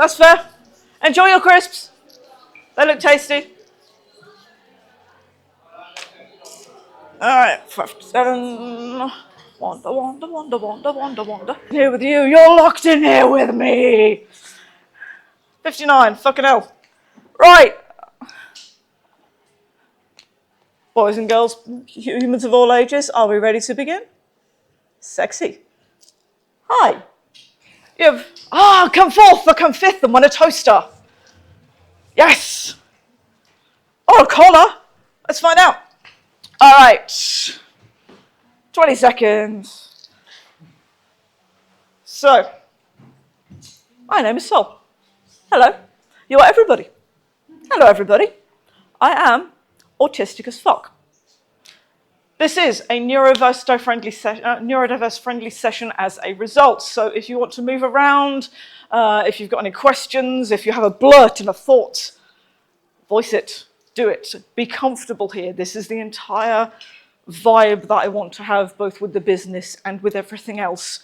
That's fair. Enjoy your crisps. They look tasty. All right, 57. Wonder. Here with you. You're locked in here with me. 59. Fucking hell. Right. Boys and girls, humans of all ages, are we ready to begin? Sexy. Hi. You have, come forth, come fifth, and win a toaster. Yes. Or a collar. Let's find out. All right. 20 seconds. So, my name is Sol. Hello. You are everybody. Hello, everybody. I am autistic as fuck. This is a neurodiverse-friendly session as a result. So if you want to move around, if you've got any questions, if you have a blurt and a thought, voice it, do it. Be comfortable here. This is the entire vibe that I want to have, both with the business and with everything else.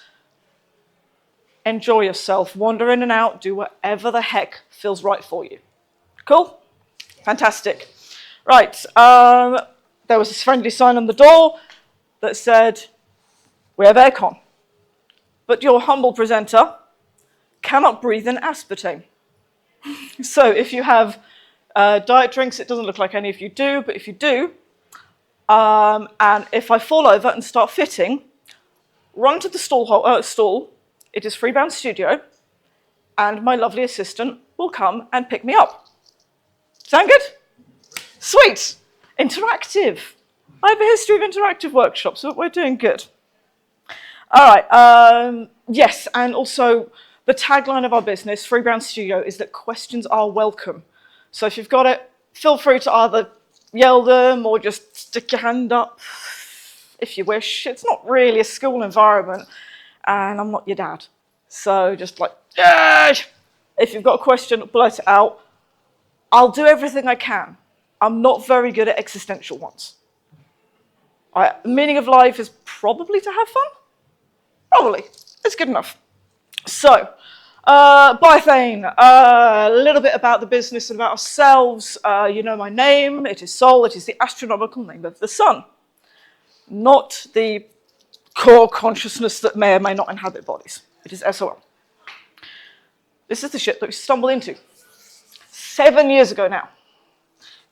Enjoy yourself, wander in and out, do whatever the heck feels right for you. Cool? Fantastic. Right, there was this friendly sign on the door that said, we have aircon, but your humble presenter cannot breathe in aspartame. So if you have diet drinks, it doesn't look like any of you do, but if you do, and if I fall over and start fitting, run to the stall. It is Freebound Studio, and my lovely assistant will come and pick me up. Sound good? Sweet. Interactive. I have a history of interactive workshops, so we're doing good. All right. Yes, and also the tagline of our business, Freebound Studio, is that questions are welcome. So if you've got it, feel free to either yell them or just stick your hand up if you wish. It's not really a school environment, and I'm not your dad. So just like, if you've got a question, blurt it out. I'll do everything I can. I'm not very good at existential ones. The meaning of life is probably to have fun. Probably. It's good enough. So, Biothane, a little bit about the business and about ourselves. You know my name. It is Sol. It is the astronomical name of the sun, not the core consciousness that may or may not inhabit bodies. It is SOL. This is the shit that we stumbled into 7 years ago now.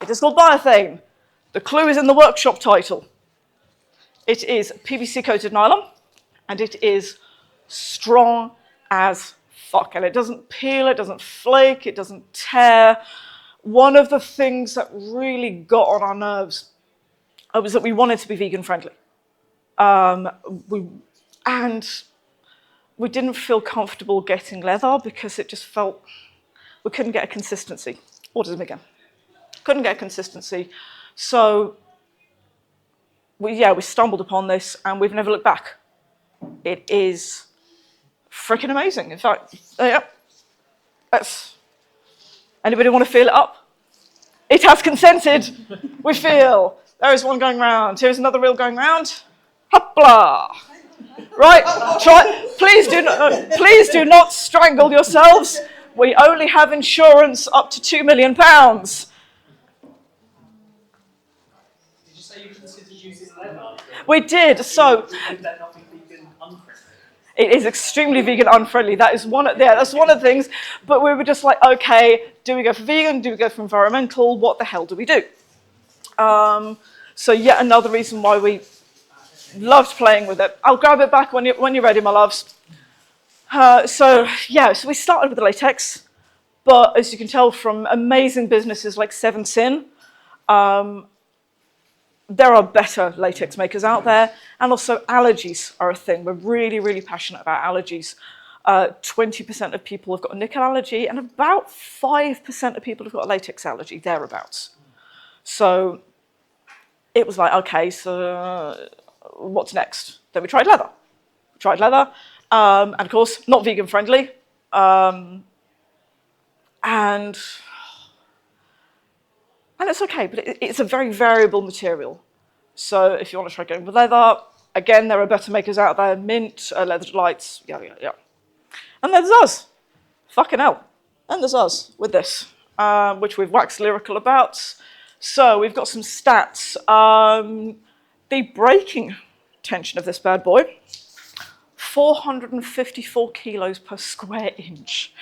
It is called Biothane. The clue is in the workshop title. It is PVC-coated nylon, and it is strong as fuck. And it doesn't peel, it doesn't flake, it doesn't tear. One of the things that really got on our nerves was that we wanted to be vegan-friendly. We didn't feel comfortable getting leather because it just felt we couldn't get a consistency. Autism again. Couldn't get consistency. So, we stumbled upon this and we've never looked back. It is freaking amazing. In fact, anybody want to feel it up? It has consented. We feel. There is one going round. Here's another reel going round. Hoppla. Right, please do not strangle yourselves. We only have insurance up to £2 million. Did you say you considered using leather? We did, so Would that not be vegan unfriendly? it is extremely vegan unfriendly. That's one of the things. But we were just like, okay, do we go for vegan? Do we go for environmental? What the hell do we do? So yet another reason why we loved playing with it. I'll grab it back when you're ready, my loves. So we started with the latex, but as you can tell from amazing businesses like Seven Sin, there are better latex makers out there, and also allergies are a thing. We're really, really passionate about allergies. 20% of people have got a nickel allergy, and about 5% of people have got a latex allergy, thereabouts. So it was like, okay, so what's next? Then we tried leather. And of course, not vegan friendly. And it's okay, but it's a very variable material. So if you want to try going with leather, again, there are better makers out there, Mint, Leather Delights, yeah. And there's us. Fucking hell. And there's us with this, which we've waxed lyrical about. So we've got some stats. The braking tension of this bad boy, 454 kilos per square inch,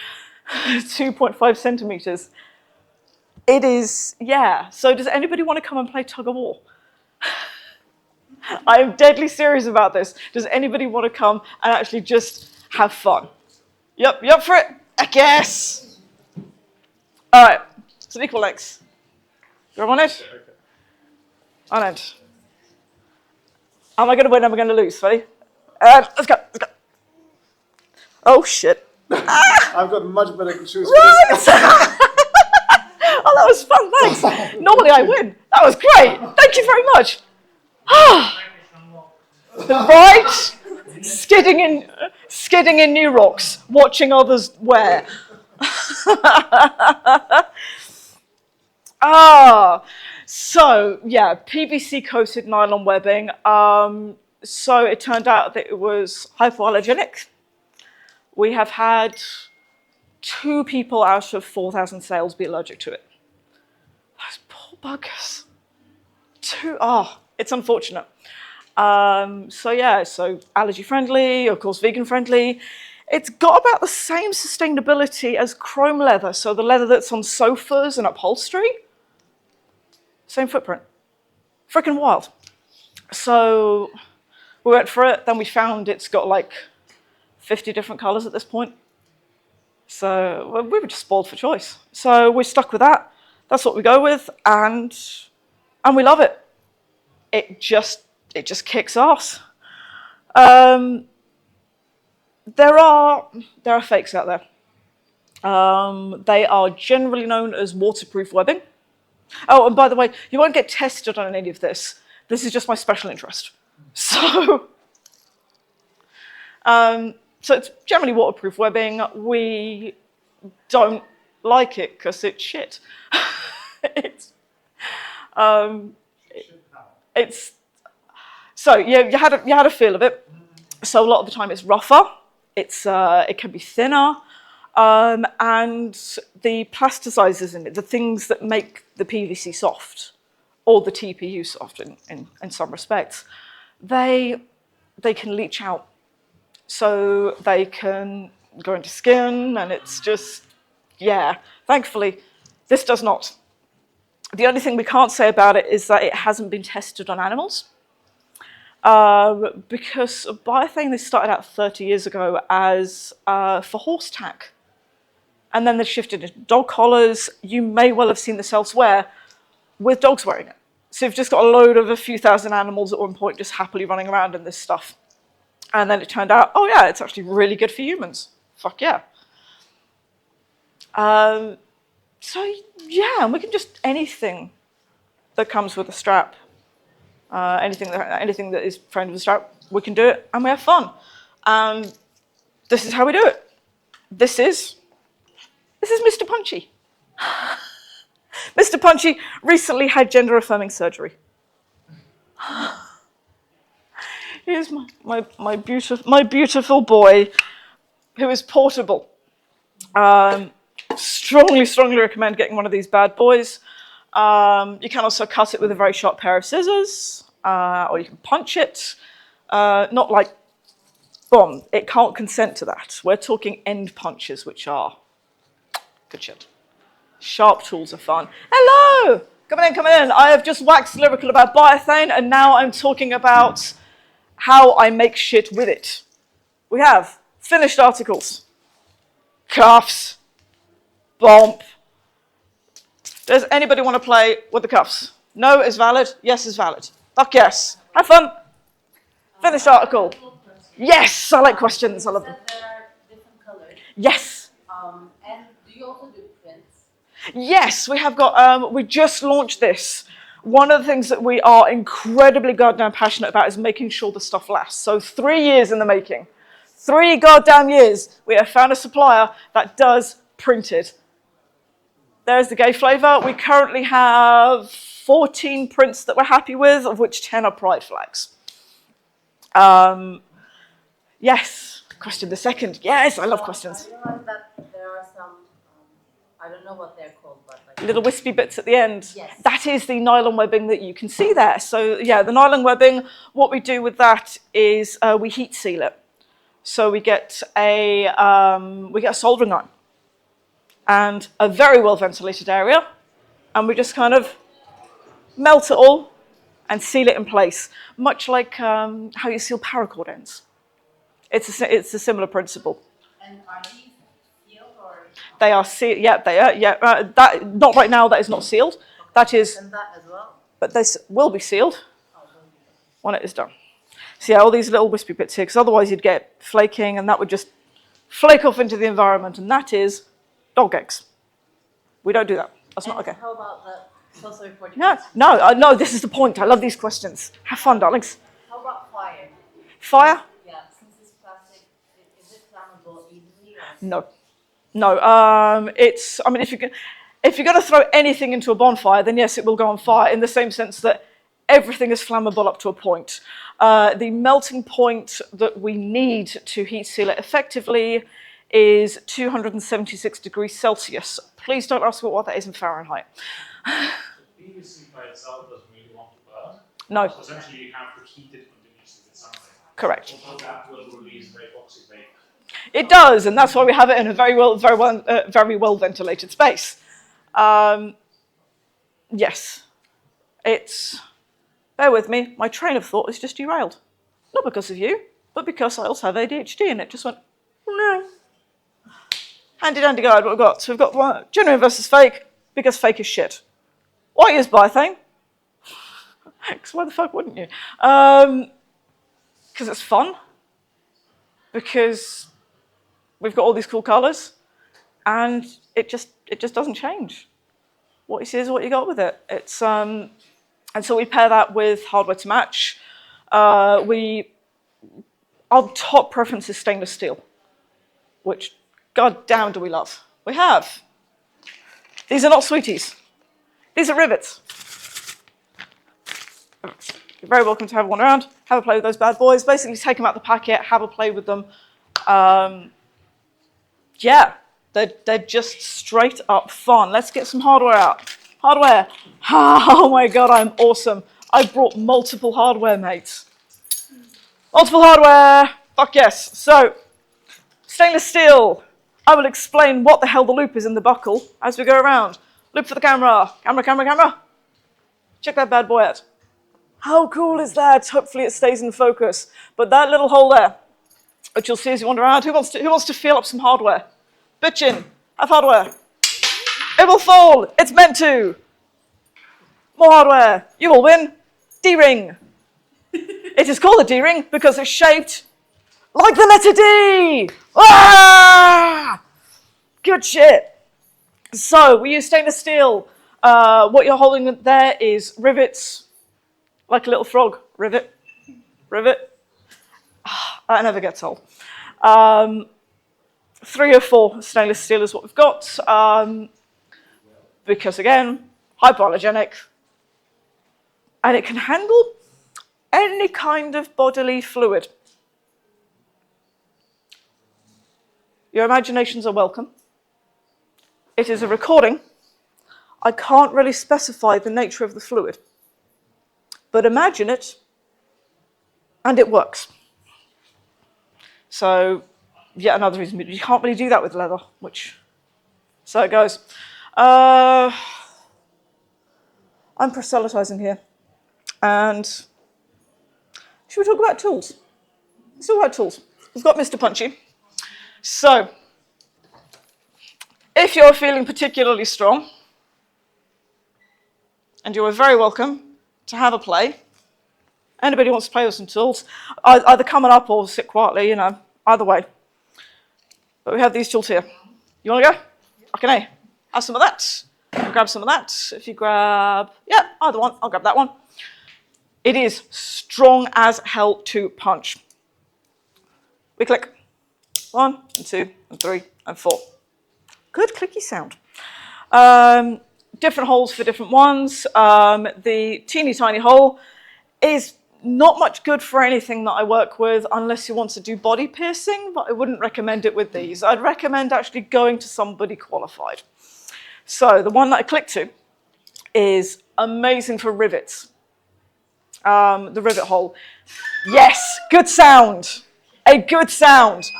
2.5 centimeters. It is, yeah. So does anybody want to come and play tug of war? I am deadly serious about this. Does anybody want to come and actually just have fun? Yep, you up for it? I guess. All right, it's an equal length. You're on it? Okay. On it. Am I going to win? Am I going to lose? Ready? And let's go. Let's go. Oh, shit. I've got much better shoes for Right. this. Oh, that was fun. Thanks. Normally I win. That was great. Thank you very much. Right? Skidding in new rocks, watching others wear. So yeah, PVC coated nylon webbing. So it turned out that it was hypoallergenic. We have had 2 people out of 4,000 sales be allergic to it. Those poor buggers. 2, it's unfortunate. So yeah, so allergy friendly, of course vegan friendly. It's got about the same sustainability as chrome leather, so the leather that's on sofas and upholstery. Same footprint. Freaking wild. So we went for it, then we found it's got like 50 different colors at this point. So we were just spoiled for choice. So we're stuck with that. That's what we go with, and we love it. It just kicks ass. There are fakes out there. They are generally known as waterproof webbing. Oh, and by the way, you won't get tested on any of this. This is just my special interest. So it's generally waterproof webbing. We don't like it because it's shit. So you had a feel of it. So a lot of the time it's rougher. It can be thinner. And the plasticizers in it, the things that make the PVC soft, or the TPU soft in some respects, they can leach out. So they can go into skin, and it's just, yeah. Thankfully, this does not. The only thing we can't say about it is that it hasn't been tested on animals. Because biothane, they started out 30 years ago as for horse tack. And then they shifted into dog collars. You may well have seen this elsewhere with dogs wearing it. So you've just got a few thousand animals at one point just happily running around in this stuff. And then it turned out, oh yeah, it's actually really good for humans. Fuck yeah. So yeah, and we can just, anything that comes with a strap, anything that is framed with a strap, we can do it and we have fun. And this is how we do it. This is Mr. Punchy. Mr. Punchy recently had gender affirming surgery. Here's my beautiful boy, who is portable. Strongly recommend getting one of these bad boys. You can also cut it with a very sharp pair of scissors, or you can punch it. Not like, boom, it can't consent to that. We're talking end punches, which are good shit. Sharp tools are fun. Hello! Come in. I have just waxed lyrical about biothane, and now I'm talking about how I make shit with it. We have finished articles, cuffs, bump. Does anybody want to play with the cuffs? No is valid, yes is valid. Fuck yes. Have fun. Finished article. Yes, I like questions, I love them. There are different colors. Yes. And do you also do prints? Yes, we have got, we just launched this. One of the things that we are incredibly goddamn passionate about is making sure the stuff lasts. So 3 years in the making. 3 goddamn years. We have found a supplier that does printed. There's the gay flavor. We currently have 14 prints that we're happy with, of which 10 are pride flags. Yes, question the second. Yes, I love questions. I realize that there are some I don't know what they're called, but like Little wispy bits at the end. Yes. That is the nylon webbing that you can see there. So yeah, the nylon webbing, what we do with that is we heat seal it. So we get a soldering iron and a very well ventilated area, and we just kind of melt it all and seal it in place, much like how you seal paracord ends. It's a similar principle. and are these sealed or They are sealed. Yeah, they are. Yeah, that not right now. That is not sealed. That is, and that as well? but this will be sealed Oh, will be. when it is done. So yeah, all these little wispy bits here, because otherwise you'd get flaking, and that would just flake off into the environment, and that is dog eggs. We don't do that. That's not And okay. How about the? So sorry for the No, question. no. This is the point. I love these questions. Have fun, darlings. How about fire? Fire? Yeah, since it's plastic, is it flammable easily? Or? No, no. It's. I mean, if you're going to throw anything into a bonfire, then yes, it will go on fire. In the same sense that everything is flammable up to a point. The melting point that we need to heat seal it effectively is 276 degrees Celsius. Please don't ask me what that is in Fahrenheit. PVC by itself doesn't really want to burn. No, So essentially you have to heat it continuously with something. correct. Although that will release very toxic vapor. It does, and that's why we have it in a very well ventilated space. Yes, it's. Bear with me. My train of thought is just derailed, not because of you, but because I also have ADHD, and it just went no. Handy dandy guide. What we've got? So we've got one, genuine versus fake, because fake is shit. Why is Biothane? Because why the fuck wouldn't you? Because it's fun. Because we've got all these cool colours, and it just doesn't change. What you see is what you got with it. It's and so we pair that with hardware to match. Our top preference is stainless steel, which god damn do we love. We have. These are not sweeties. These are rivets. You're very welcome to have one around. Have a play with those bad boys. Basically take them out the packet, have a play with them. Yeah, they're just straight up fun. Let's get some hardware out. Hardware. Oh my god, I'm awesome. I brought multiple hardware, mates. Multiple hardware. Fuck yes. So, stainless steel. I will explain what the hell the loop is in the buckle as we go around. Loop for the camera. Camera, camera, camera. Check that bad boy out. How cool is that? Hopefully it stays in focus. But that little hole there, which you'll see as you wander around, who wants to feel up some hardware? Bitchin', have hardware. It will fall. It's meant to. More hardware. You will win. D-ring. It is called a D-ring because it's shaped like the letter D. Ah! Good shit. So we use stainless steel. What you're holding there is rivets, like a little frog. Rivet, rivet. That never gets old. 304 stainless steel is what we've got. Because again, hypoallergenic. And it can handle any kind of bodily fluid. Your imaginations are welcome. It is a recording. I can't really specify the nature of the fluid. But imagine it, and it works. So, yet another reason, you can't really do that with leather, so it goes. I'm proselytizing here. And should we talk about tools? Let's talk about tools. We've got Mr. Punchy. So, if you're feeling particularly strong, and you are very welcome to have a play. Anybody who wants to play with some tools, either coming up or sit quietly, either way. But we have these tools here. You want to go? Okay, have some of that. I'll grab some of that. If you grab, yeah, either one, I'll grab that one. It is strong as hell to punch. We click. 1, and 2, and 3, and 4. Good clicky sound. Different holes for different ones. The teeny tiny hole is not much good for anything that I work with unless you want to do body piercing, but I wouldn't recommend it with these. I'd recommend actually going to somebody qualified. So the one that I clicked to is amazing for rivets. The rivet hole. Yes, good sound. A good sound.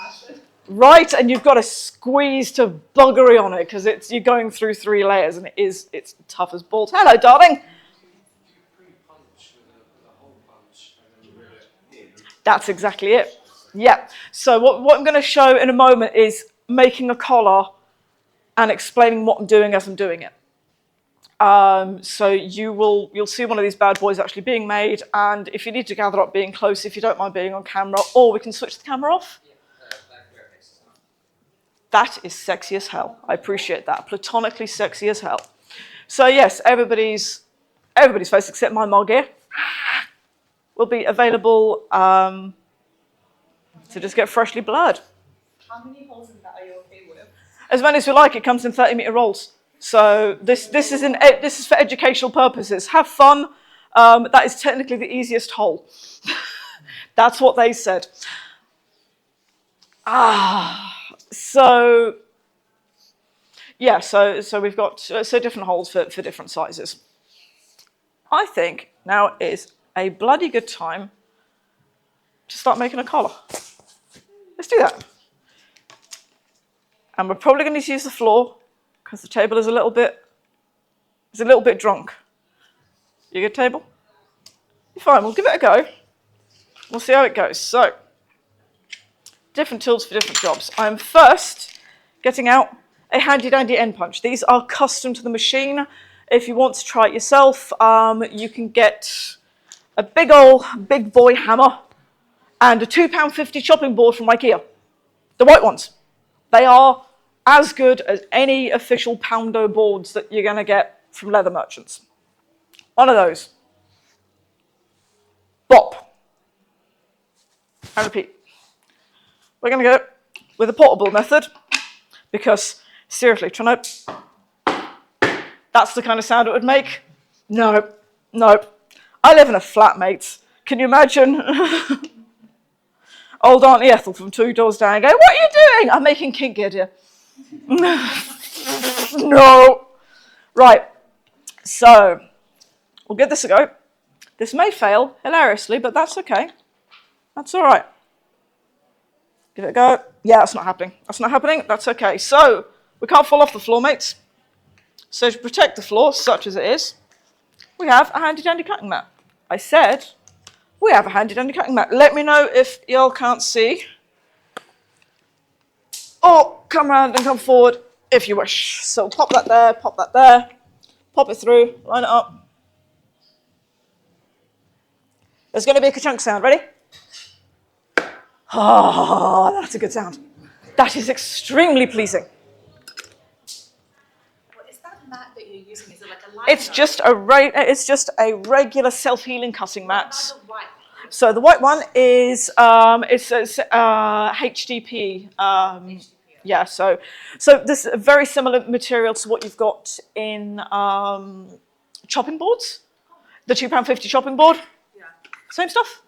Right, and you've got to squeeze to buggery on it because you're going through 3 layers and it's tough as balls. Hello, darling. That's exactly it. Yeah. So what I'm going to show in a moment is making a collar and explaining what I'm doing as I'm doing it. So you'll see one of these bad boys actually being made, and if you need to gather up being close, if you don't mind being on camera, or we can switch the camera off. That is sexy as hell. I appreciate that. Platonically sexy as hell. So yes, everybody's face except my mug here will be available to just get freshly blurred. How many holes in that are you okay with? As many as you like. It comes in 30-meter rolls. So this is for educational purposes. Have fun. That is technically the easiest hole. That's what they said. So yeah, so we've got different holes for different sizes. I think now is a bloody good time to start making a collar. Let's do that. And we're probably going to use the floor because the table is a little bit drunk. You good, table? You're fine. We'll give it a go. We'll see how it goes. So, different tools for different jobs. I'm first getting out a handy-dandy end punch. These are custom to the machine. If you want to try it yourself, you can get a big boy hammer and a £2.50 chopping board from IKEA. The white ones. They are as good as any official poundo boards that you're going to get from leather merchants. One of those. Bop. And repeat. We're going to go with the portable method because, seriously, trying to... That's the kind of sound it would make? No. I live in a flat, mates. Can you imagine? Old Auntie Ethel from 2 doors down going, "What are you doing?" "I'm making kink gear, dear." No. Right. So, we'll give this a go. This may fail hilariously, but that's okay. That's all right. Give it a go. Yeah, that's not happening. That's okay. So, we can't fall off the floor, mates. So to protect the floor, such as it is, we have a handy-dandy cutting mat. I said we have a handy-dandy cutting mat. Let me know if y'all can't see. Or come around and come forward if you wish. So pop that there, pop it through, line it up. There's going to be a ka-chunk sound. Ready? Oh, that's a good sound. That is extremely pleasing. What is that mat that you're using? Is it like a liner? It's just a regular self-healing cutting mat. What about the white? So the white one is it's HDP. Yeah, so this is a very similar material to what you've got in chopping boards, the £2.50 chopping board. Yeah. Same stuff.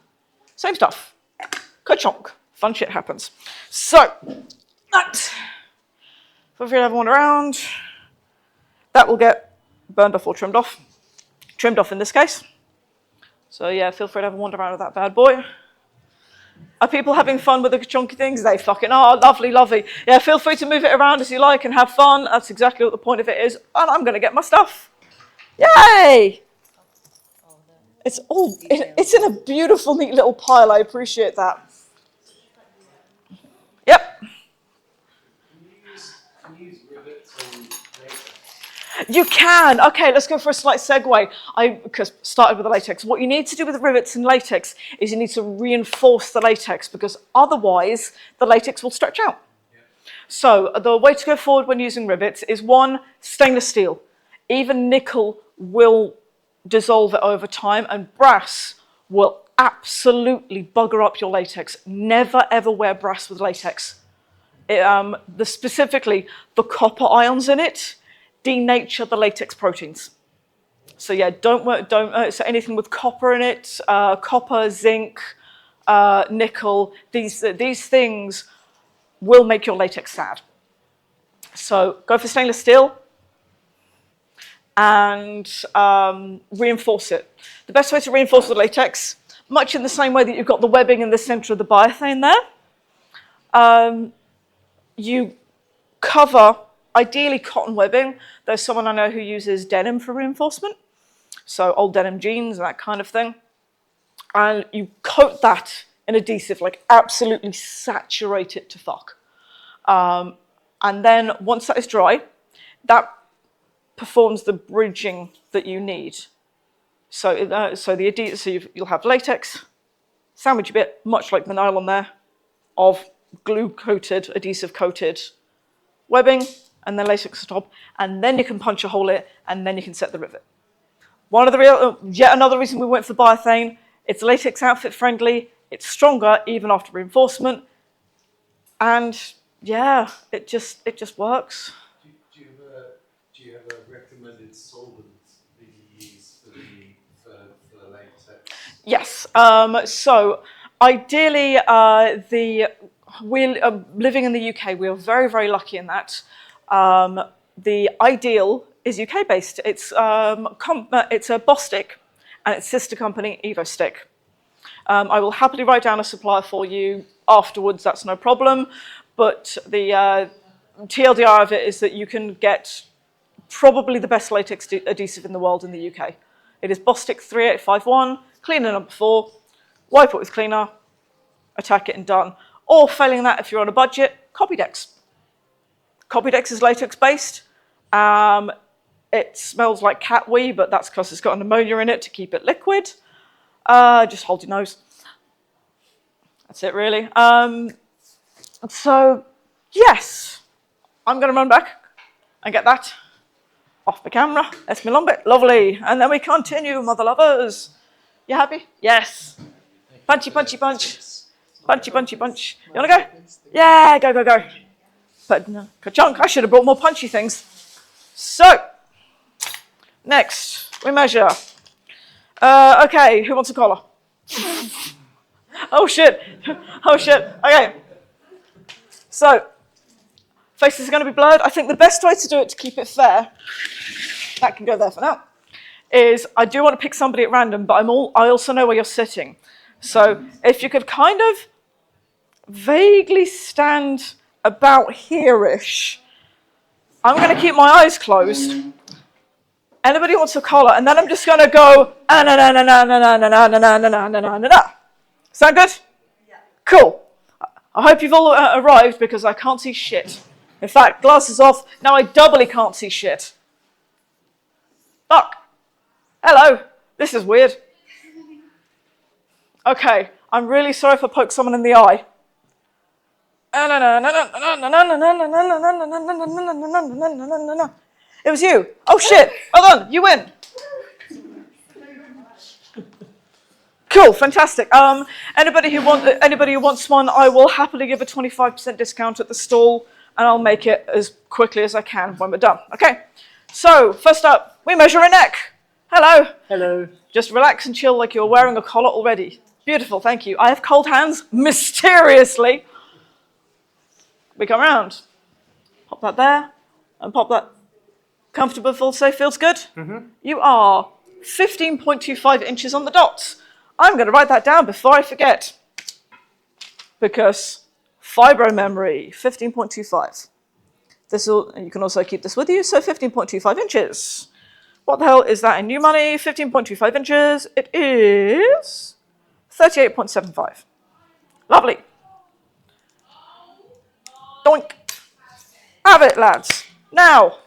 Ka-chonk. Fun shit happens. So that, feel free to have one around. That will get burned off or trimmed off. Trimmed off in this case. So yeah, feel free to have a wander around with that bad boy. Are people having fun with the chunky things? They fucking are. Lovely. Yeah, feel free to move it around as you like and have fun. That's exactly what the point of it is. And I'm going to get my stuff. Yay! It's in a beautiful, neat little pile. I appreciate that. Yep. Can you use rivets and latex? You can. Okay, let's go for a slight segue. Because started with the latex. What you need to do with rivets and latex is you need to reinforce the latex because otherwise the latex will stretch out. Yeah. So the way to go forward when using rivets is 1, stainless steel. Even nickel will dissolve it over time, and brass will absolutely bugger up your latex. Never ever wear brass with latex. Specifically, the copper ions in it denature the latex proteins. So yeah, so anything with copper in it, copper, zinc, nickel, these things will make your latex sad. So go for stainless steel. and reinforce it. The best way to reinforce with latex, much in the same way that you've got the webbing in the center of the biothane there, you cover, ideally cotton webbing. There's someone I know who uses denim for reinforcement, so old denim jeans and that kind of thing. And you coat that in adhesive, like absolutely saturate it to fuck. And then once that is dry, that performs the bridging that you need. So, you'll have latex, sandwich bit, much like the nylon there, of glue-coated, adhesive-coated webbing, and then latex on top, and then you can punch a hole in it, and then you can set the rivet. Yet another reason we went for biothane, it's latex outfit friendly, it's stronger even after reinforcement, and yeah, it just works. Do you have a recommended solvent that you use for the latex? Yes. So ideally, we're living in the UK. We are very, very lucky in that. The ideal is UK based. It's a Bostik and its sister company EvoStick. I will happily write down a supplier for you afterwards. That's no problem. But the TLDR of it is that you can get probably the best latex adhesive in the world in the UK. It is Bostik 3851, cleaner number 4, wipe it with cleaner, attack it and done. Or failing that, if you're on a budget, Copydex. Copydex is latex based. It smells like cat wee, but that's because it's got an ammonia in it to keep it liquid. Just hold your nose. That's it really. So, yes, I'm going to run back and get that off the camera. That's me long bit. Lovely. And then we continue, mother lovers. You happy? Yes. Punchy, punchy, punch. Punchy, punchy, punch. You want to go? Yeah, go, go, go. But no, ka-chunk, I should have brought more punchy things. So, next, we measure. Okay, who wants a collar? Oh, shit. Oh, shit. Okay. So, faces are going to be blurred. I think the best way to do it to keep it fair, that can go there for now, is I do want to pick somebody at random, but I also know where you're sitting. So if you could kind of vaguely stand about here-ish, I'm going to keep my eyes closed. Anybody wants a collar? And then I'm just going to go, na-na-na-na-na-na-na-na-na-na-na-na-na-na. Sound good? Yeah. Cool. I hope you've all arrived because I can't see shit. In fact, glasses off, now I doubly can't see shit. Fuck. Hello. This is weird. Okay, I'm really sorry if I poke someone in the eye. It was you. Oh shit. Hold on, you win. Cool, fantastic. Anybody who wants one, I will happily give a 25% discount at the stall, and I'll make it as quickly as I can when we're done. Okay. So first up, we measure a neck. Hello. Hello. Just relax and chill like you're wearing a collar already. Beautiful, thank you. I have cold hands, mysteriously. We come around. Pop that there, and pop that. Comfortable, full, safe, feels good? Mm-hmm. You are 15.25 inches on the dot. I'm going to write that down before I forget. Because fibro memory, 15.25. You can also keep this with you, so 15.25 inches. What the hell is that in new money? 15.25 inches. It is 38.75. Lovely. Doink. Have it, lads. Now,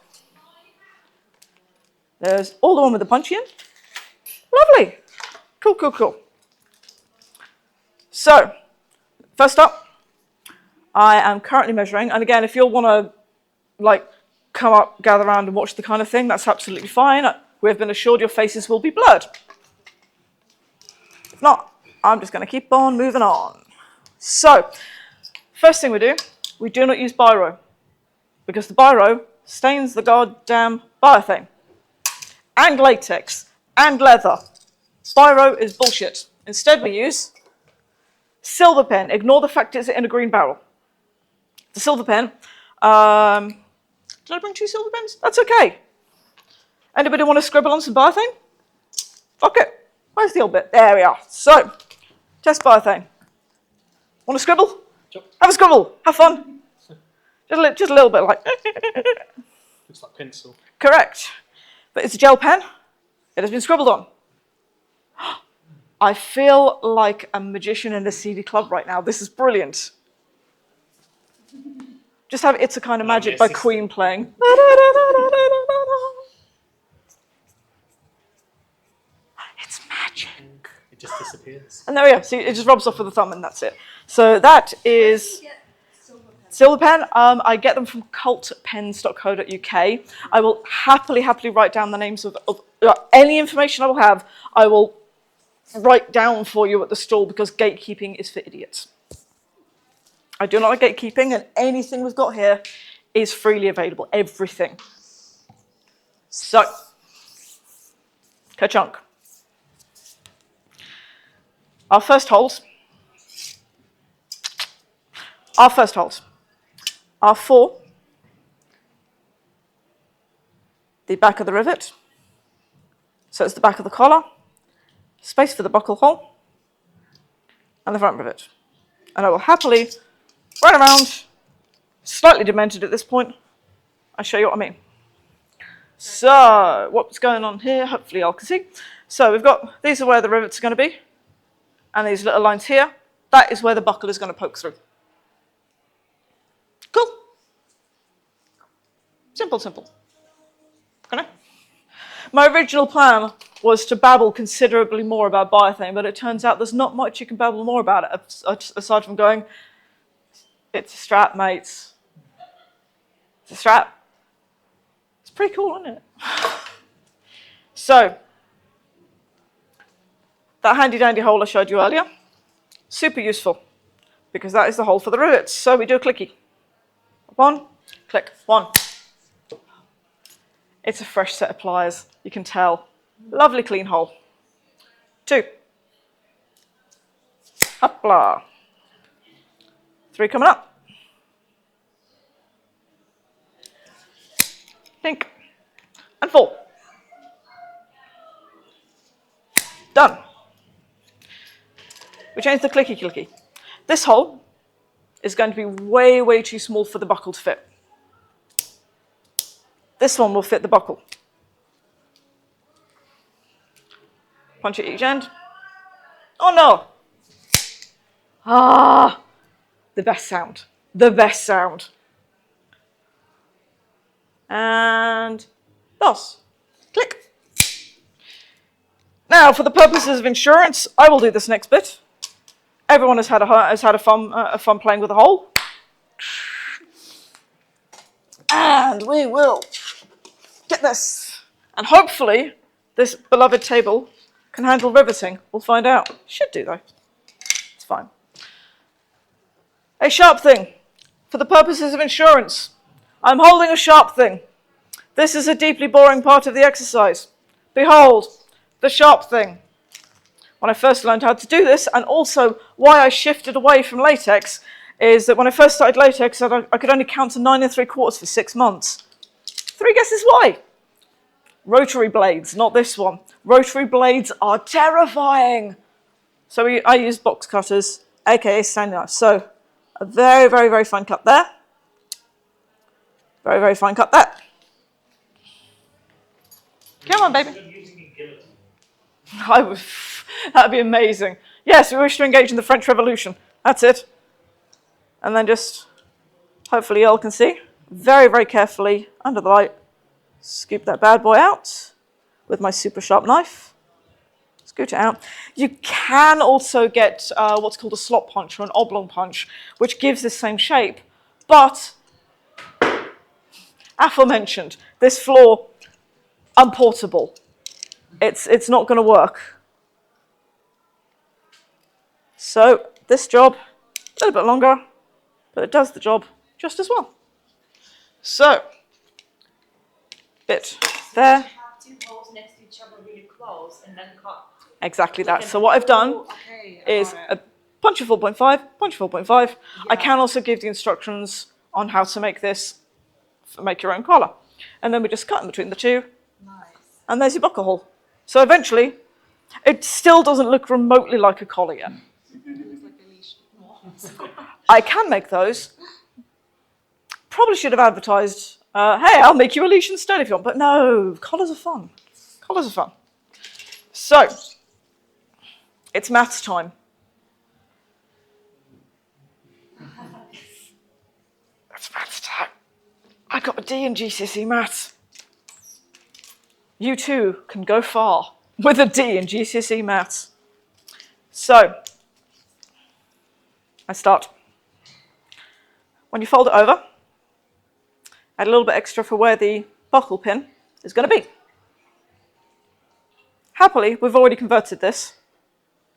there's all the one with the punchy in. Lovely. Cool, cool, cool. So, first up, I am currently measuring, and again, if you'll want to, come up, gather around and watch the kind of thing, that's absolutely fine. We have been assured your faces will be blurred. If not, I'm just going to keep on moving on. So, first thing we do not use biro, because the biro stains the goddamn biothane, and latex, and leather. Biro is bullshit. Instead we use silver pen. Ignore the fact it's in a green barrel. The silver pen, did I bring 2 silver pens? That's okay. Anybody want to scribble on some biothane? Fuck it. Where's the old bit? There we are. So, test biothane. Want to scribble? Sure. Have a scribble. Have fun. Just a little bit like. Looks like pencil. Correct. But it's a gel pen. It has been scribbled on. I feel like a magician in a CD club right now. This is brilliant. Just have It's a Kind of Magic by Queen playing. It's magic. It just disappears. And there we go. See, it just rubs off with the thumb and that's it. So that is Silver Pen. I get them from cultpens.co.uk. I will happily write down the names of any information I will have. I will write down for you at the stall because gatekeeping is for idiots. I do not like gatekeeping, and anything we've got here is freely available. Everything. So, ka-chunk. Our first holes are for the back of the rivet. So it's the back of the collar, space for the buckle hole, and the front rivet. And I will happily run around, slightly demented at this point. I'll show you what I mean. So, what's going on here? Hopefully y'all can see. So we've got, these are where the rivets are going to be. And these little lines here, that is where the buckle is going to poke through. Cool. Simple. Okay. My original plan was to babble considerably more about biothane, but it turns out there's not much you can babble more about it, aside from going, it's a strap, mates. It's a strap. It's pretty cool, isn't it? So, that handy dandy hole I showed you earlier, super useful, because that is the hole for the rivets. So we do a clicky. 1, click, 1. It's a fresh set of pliers, you can tell. Lovely clean hole. 2. Hopla. 3 coming up. Pink. And 4. Done. We change the clicky. This hole is going to be way too small for the buckle to fit. This one will fit the buckle. Punch at each end. Oh no! Ah! The best sound. And thus. Click. Now, for the purposes of insurance, I will do this next bit. Everyone has had a fun playing with the hole. And we will get this. And hopefully, this beloved table can handle riveting. We'll find out. Should do, though. It's fine. A sharp thing. For the purposes of insurance, I'm holding a sharp thing. This is a deeply boring part of the exercise. Behold, the sharp thing. When I first learned how to do this, and also why I shifted away from latex, is that when I first started latex, I could only count to 9 3/4 for 6 months. 3 guesses why? Rotary blades, not this one. Rotary blades are terrifying. So I use box cutters, aka standing knives. So a very fine cut there. Very fine cut there. Come on, baby. That'd be amazing. Yes, we wish to engage in the French Revolution. That's it. And then just, hopefully you all can see, very carefully, under the light, scoop that bad boy out with my super sharp knife. Scoot it out. You can also get what's called a slot punch or an oblong punch, which gives this same shape, but aforementioned, this floor, unportable. It's not going to work. So this job, a little bit longer, but it does the job just as well. So, bit there. Have 2 holes next to each other really close and then cut. Exactly that. So what I've done is a punch of 4.5, punch of 4.5. Yeah. I can also give the instructions on how to make this, make your own collar. And then we just cut in between the two. Nice. And there's your buckle hole. So eventually, it still doesn't look remotely like a collar yet. I can make those. Probably should have advertised, hey, I'll make you a leash instead if you want. But no, collars are fun. Collars are fun. So, it's maths time. It's maths time. I got a D in GCSE maths. You too can go far with a D in GCSE maths. So, I start. When you fold it over, add a little bit extra for where the buckle pin is going to be. Happily, we've already converted this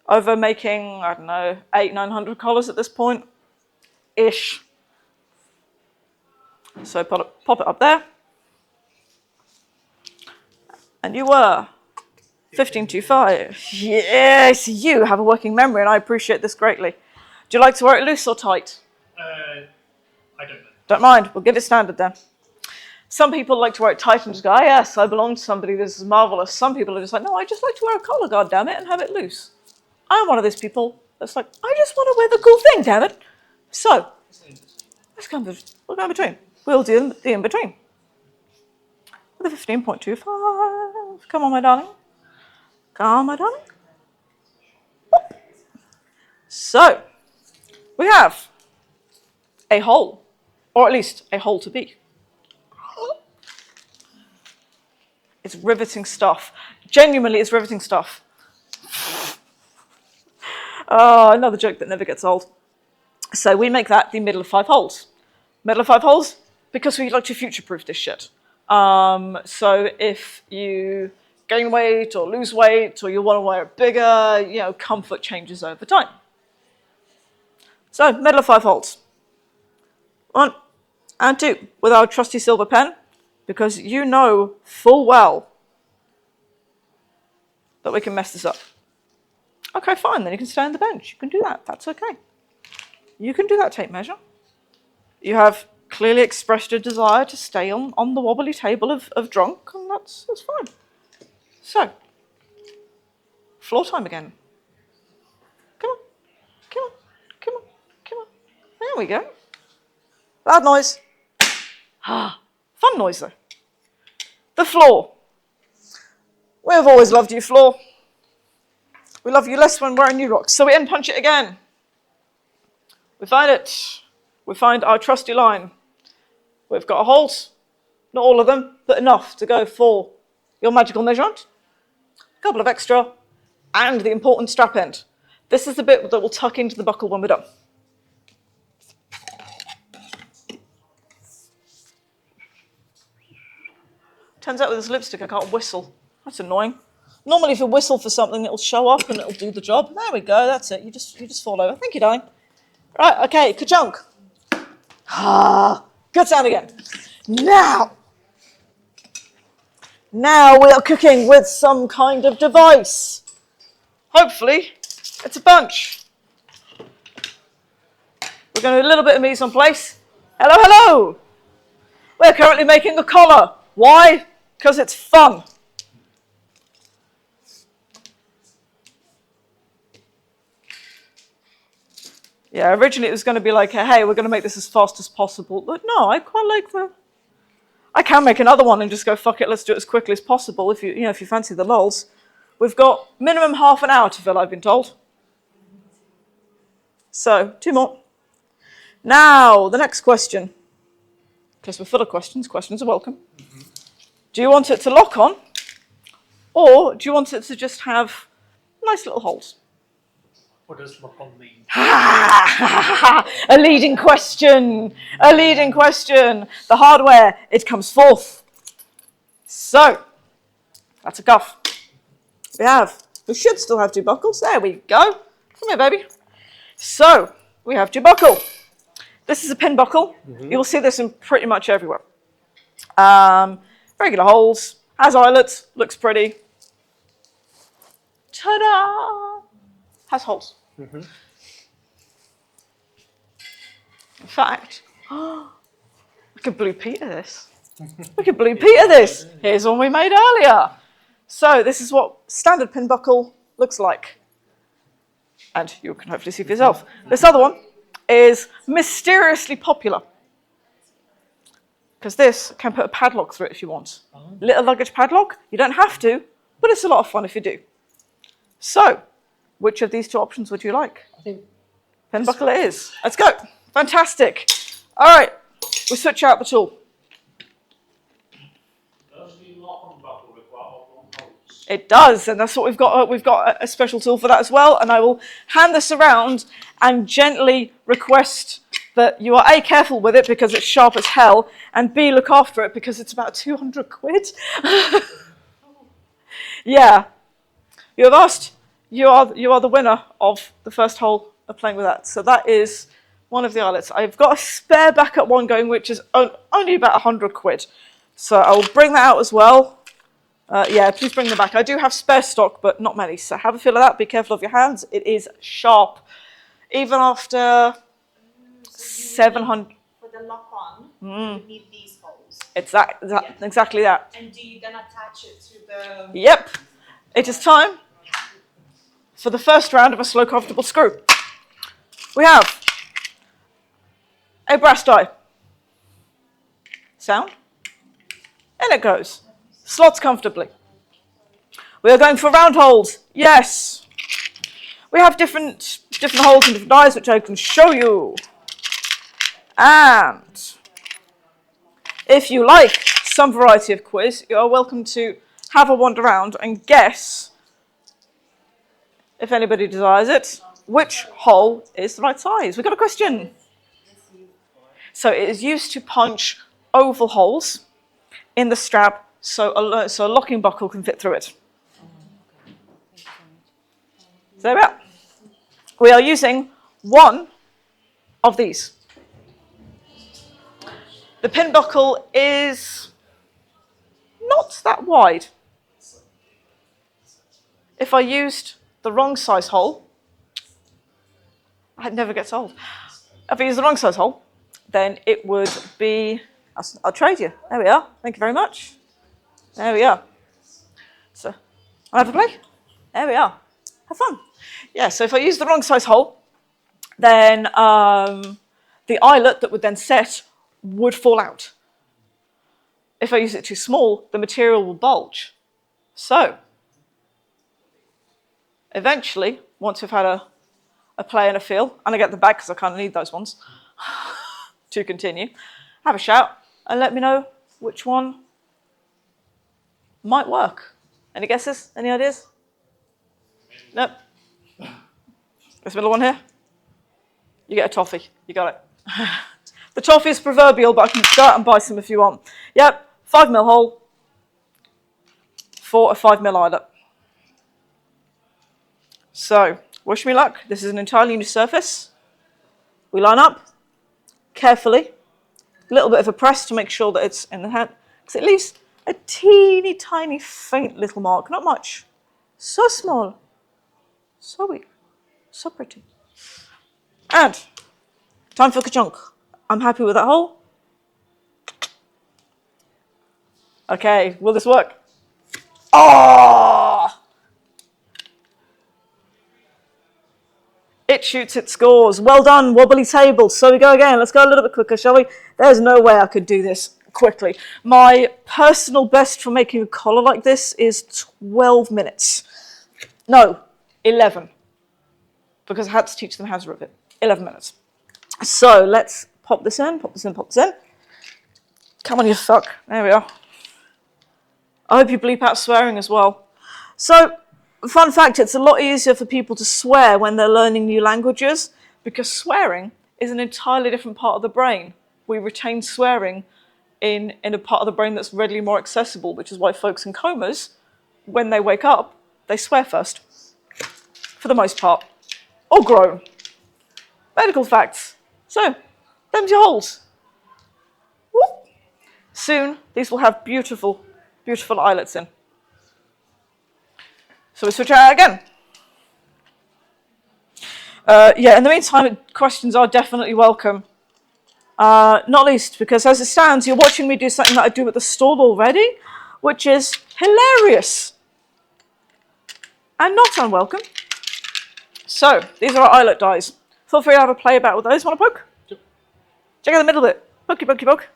over making, I don't know, 800-900 collars at this point, ish. So pop it up there. And you were 1525. Yes, you have a working memory, and I appreciate this greatly. Do you like to wear it loose or tight? I don't know. Don't mind, we'll give it standard then. Some people like to wear it tight and just go, oh yes, I belong to somebody, this is marvellous. Some people are just like, no, I just like to wear a collar, goddammit, and have it loose. I'm one of those people that's like, I just want to wear the cool thing, damn it. So, we'll go in between. We'll do the in between. With a 15.25. Come on, my darling. Come on, my darling. So, we have a hole, or at least a hole to be. It's riveting stuff. Genuinely, it's riveting stuff. Oh, another joke that never gets old. So we make that the middle of 5 holes. Middle of 5 holes because we like to future-proof this shit. So if you gain weight or lose weight or you want to wear it bigger, you know, comfort changes over time. So middle of 5 holes. 1 and 2 with our trusty silver pen, because you know full well that we can mess this up. Okay, fine, then you can stay on the bench. You can do that, that's okay. You can do that tape measure. You have clearly expressed a desire to stay on the wobbly table of drunk, and that's fine. So, floor time again. Come on, come on, come on, come on. There we go. Loud noise. Ah, fun noise though. The floor. We've always loved you, floor. We love you less when wearing new rocks. So we end punch it again. We find it. We find our trusty line. We've got holes. Not all of them, but enough to go for your magical measurement. A couple of extra. And the important strap end. This is the bit that will tuck into the buckle when we're done. Turns out with this lipstick I can't whistle. That's annoying. Normally if you whistle for something it'll show up and it'll do the job. There we go, that's it. You just fall over. Thank you, darling. Right, okay, ka-chunk. Ah, good sound again. Now we are cooking with some kind of device. Hopefully it's a bunch. We're going to do a little bit of mise en place. Hello, hello. We're currently making a collar. Why? Because it's fun. Yeah, originally it was going to be like, hey, we're going to make this as fast as possible. But no, I quite like I can make another one and just go, fuck it, let's do it as quickly as possible if you fancy the lols. We've got minimum half an hour to fill, I've been told. So, 2 more. Now, the next question. Because we're full of questions. Questions are welcome. Mm-hmm. Do you want it to lock on? Or do you want it to just have nice little holes? What does lock on mean? A leading question. A leading question. The hardware, it comes forth. So, that's a cuff. We should still have 2 buckles. There we go. Come here, baby. So, we have 2 buckle. This is a pin buckle. Mm-hmm. You'll see this in pretty much everywhere. Regular holes, has eyelets, looks pretty. Ta-da! Has holes. Mm-hmm. In fact, we could Blue Peter this. We could Blue Peter this. Here's one we made earlier. So this is what standard pin buckle looks like. And you can hopefully see for yourself. This other one is mysteriously popular. Because this can put a padlock through it if you want. Little luggage padlock, you don't have to, but it's a lot of fun if you do. So, which of these two options would you like? I think Pin buckle it is. Let's go. Fantastic. All right, we switch out the tool. Does the lock and buckle require oblong holes? It does, and that's what we've got. We've got a special tool for that as well, and I will hand this around and gently request that you are A, careful with it because it's sharp as hell, and B, look after it because it's about 200 quid. Yeah. You have asked, you are the winner of the first hole of playing with that. So that is one of the eyelets. I've got a spare backup one going, which is only about 100 quid. So I'll bring that out as well. Yeah, please bring them back. I do have spare stock, but not many. So have a feel of that. Be careful of your hands. It is sharp. Even after 700. For the lock on, you need these holes. Exactly that. And do you then attach it to the... Yep. It is time for the first round of a slow, comfortable screw. We have a brass die. Sound. In it goes. Slots comfortably. We are going for round holes. Yes. We have different holes and different dies, which I can show you. And if you like some variety of quiz, you are welcome to have a wander around and guess, if anybody desires it, which hole is the right size. We've got a question. So it is used to punch oval holes in the strap so a locking buckle can fit through it. So there we are. We are using one of these. The pin buckle is not that wide. If I used the wrong size hole, it never gets old. If I use the wrong size hole, then it would be, I'll trade you. There we are. Thank you very much. There we are. So, I'll have a play. There we are. Have fun. Yeah, so if I use the wrong size hole, then the eyelet that would then set would fall out. If I use it too small, the material will bulge. So, eventually, once we've had a play and a feel, and I get them back because I kind of need those ones to continue, have a shout and let me know which one might work. Any guesses? Any ideas? Nope. This middle one here? You get a toffee. You got it. The toffee is proverbial, but I can go out and buy some if you want. Yep, 5mm hole for a 5mm eyelet. So, wish me luck. This is an entirely new surface. We line up carefully. A little bit of a press to make sure that it's in the hand, because it leaves a teeny tiny faint little mark. Not much. So small. So weak. So pretty. And time for ka-chunk. I'm happy with that hole. Okay, will this work? Oh! It shoots, it scores. Well done, wobbly table. So we go again. Let's go a little bit quicker, shall we? There's no way I could do this quickly. My personal best for making a collar like this is 12 minutes. No, 11. Because I had to teach them how to rip it. 11 minutes. So let's pop this in, pop this in, pop this in. Come on, you fuck. There we are. I hope you bleep out swearing as well. So, fun fact, it's a lot easier for people to swear when they're learning new languages because swearing is an entirely different part of the brain. We retain swearing in a part of the brain that's readily more accessible, which is why folks in comas, when they wake up, they swear first. For the most part. Or groan. Medical facts. So, them's your holes. Whoop. Soon, these will have beautiful, beautiful eyelets in. So we switch out again. Yeah, in the meantime, questions are definitely welcome. Not least because as it stands, you're watching me do something that I do at the stall already, which is hilarious. and not unwelcome. So, these are our eyelet dies. Feel free to have a play about with those. Want to poke? Check out the middle bit. Pokey, pokey, poke.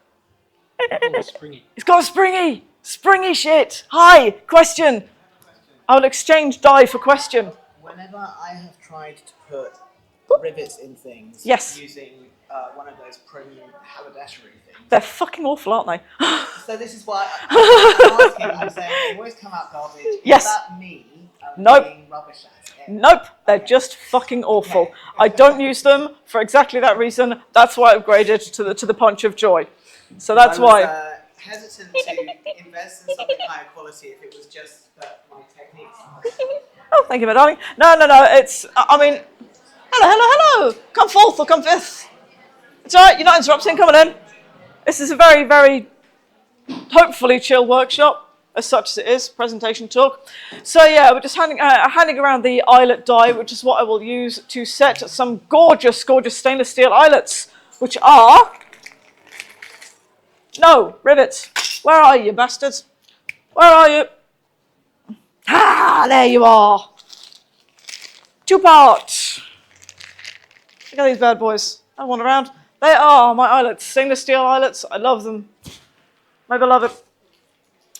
Oh, springy. It's got a springy shit. Hi, question. I will exchange die for question. Whenever I have tried to put rivets in things Yes. using one of those premium haberdashery things. They're fucking awful, aren't they? So this is why I'm asking, I'm saying they always come out garbage. Yes. Is that me Nope. being rubbish at it? Nope, they're just fucking awful. I don't use them for exactly that reason. That's why I upgraded to the Punch of Joy. So that's I was, why. Hesitant to invest in something higher quality if it was just that my techniques. Oh, thank you, my darling. No, it's, I mean, hello. Come forth or come fifth. It's all right, you're not interrupting, come on in. This is a very, very, hopefully chill workshop, as such as it is, presentation talk. So yeah, we're just handing around the eyelet die, which is what I will use to set some gorgeous, gorgeous stainless steel eyelets, which are, no, rivets. Where are you, bastards? Where are you? Ah, there you are. Two-part. Look at these bad boys. I want around. They are my eyelets, stainless steel eyelets. I love them. My beloved.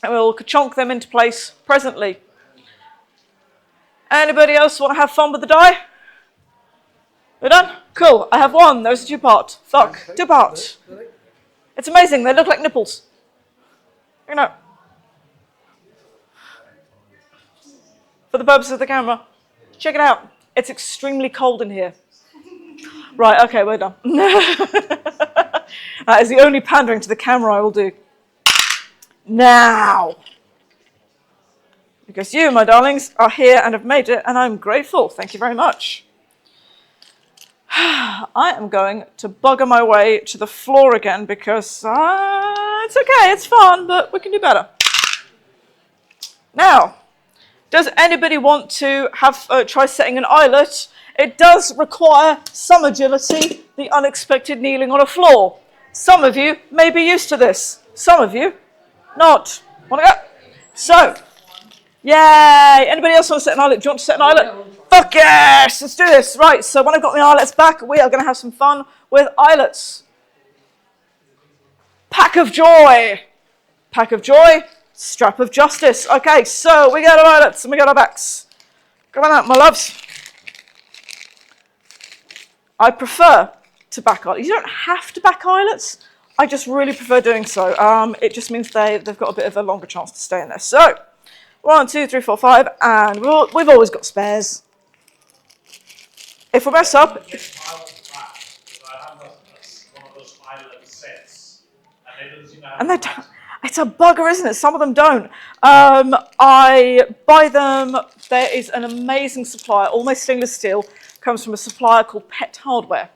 And we'll chonk them into place presently. Anybody else want to have fun with the die? We're done? Cool. I have one. There's a two-part. Fuck. Two-part. It's amazing. They look like nipples. You know. For the purpose of the camera. Check it out. It's extremely cold in here. Right, okay, we're done. That is the only pandering to the camera I will do. Now. Because you, my darlings, are here and have made it, and I'm grateful. Thank you very much. I am going to bugger my way to the floor again because it's okay, it's fun, but we can do better. Now, does anybody want to have try setting an eyelet? It does require some agility, the unexpected kneeling on a floor. Some of you may be used to this. Some of you, not. Want to go? So, yay! Anybody else want to set an eyelet? Do you want to set an eyelet? Fuck yes! Let's do this. Right, so when I've got my eyelets back, we are going to have some fun with eyelets. Pack of joy. Pack of joy. Strap of justice. Okay, so we got our eyelets and we got our backs. Come on out, my loves. I prefer to back eyelets. You don't have to back eyelets. I just really prefer doing so. It just means they've got a bit of a longer chance to stay in there. So, 1, 2, 3, 4, 5, and we've always got spares. If we mess up... I have one of those eyelet sets, and they don't seem to have... And they don't, it's a bugger, isn't it? Some of them don't. I buy them. There is an amazing supplier. All my stainless steel comes from a supplier called Pet Hardware.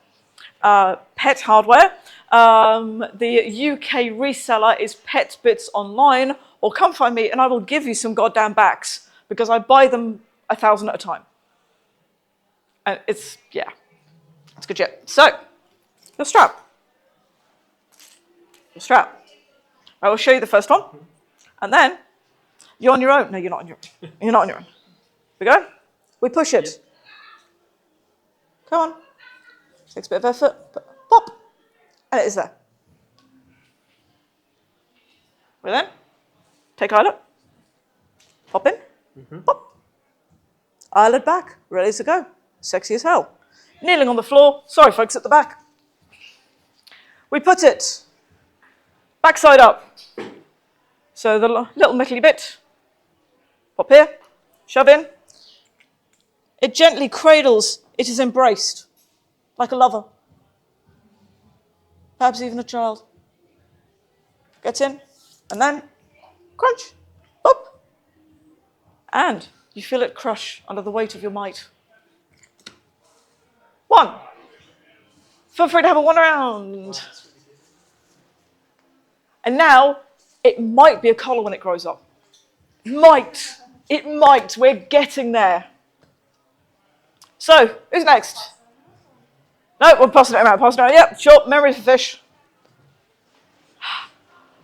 Pet Hardware. The UK reseller is Pet Bits Online, or come find me and I will give you some goddamn backs because I buy them 1,000 at a time. And it's good shit. So, your strap. I will show you the first one, and then you're on your own. No, you're not on your own. You're not on your own. We go. We push it. Yep. Come on. Takes a bit of effort, but pop, and it is there. We then take eyelet, pop in, pop. Eyelid back, ready to go. Sexy as hell. Kneeling on the floor. Sorry, folks, at the back. We put it backside up. So the little metally bit, pop here, shove in. It gently cradles, it is embraced, like a lover. Perhaps even a child. Gets in, and then crunch, pop. And you feel it crush under the weight of your might. 1. Feel free to have a one around. And now, it might be a collar when it grows up. It might. We're getting there. So, who's next? No, we're passing it around. Yep, sure, memory for fish.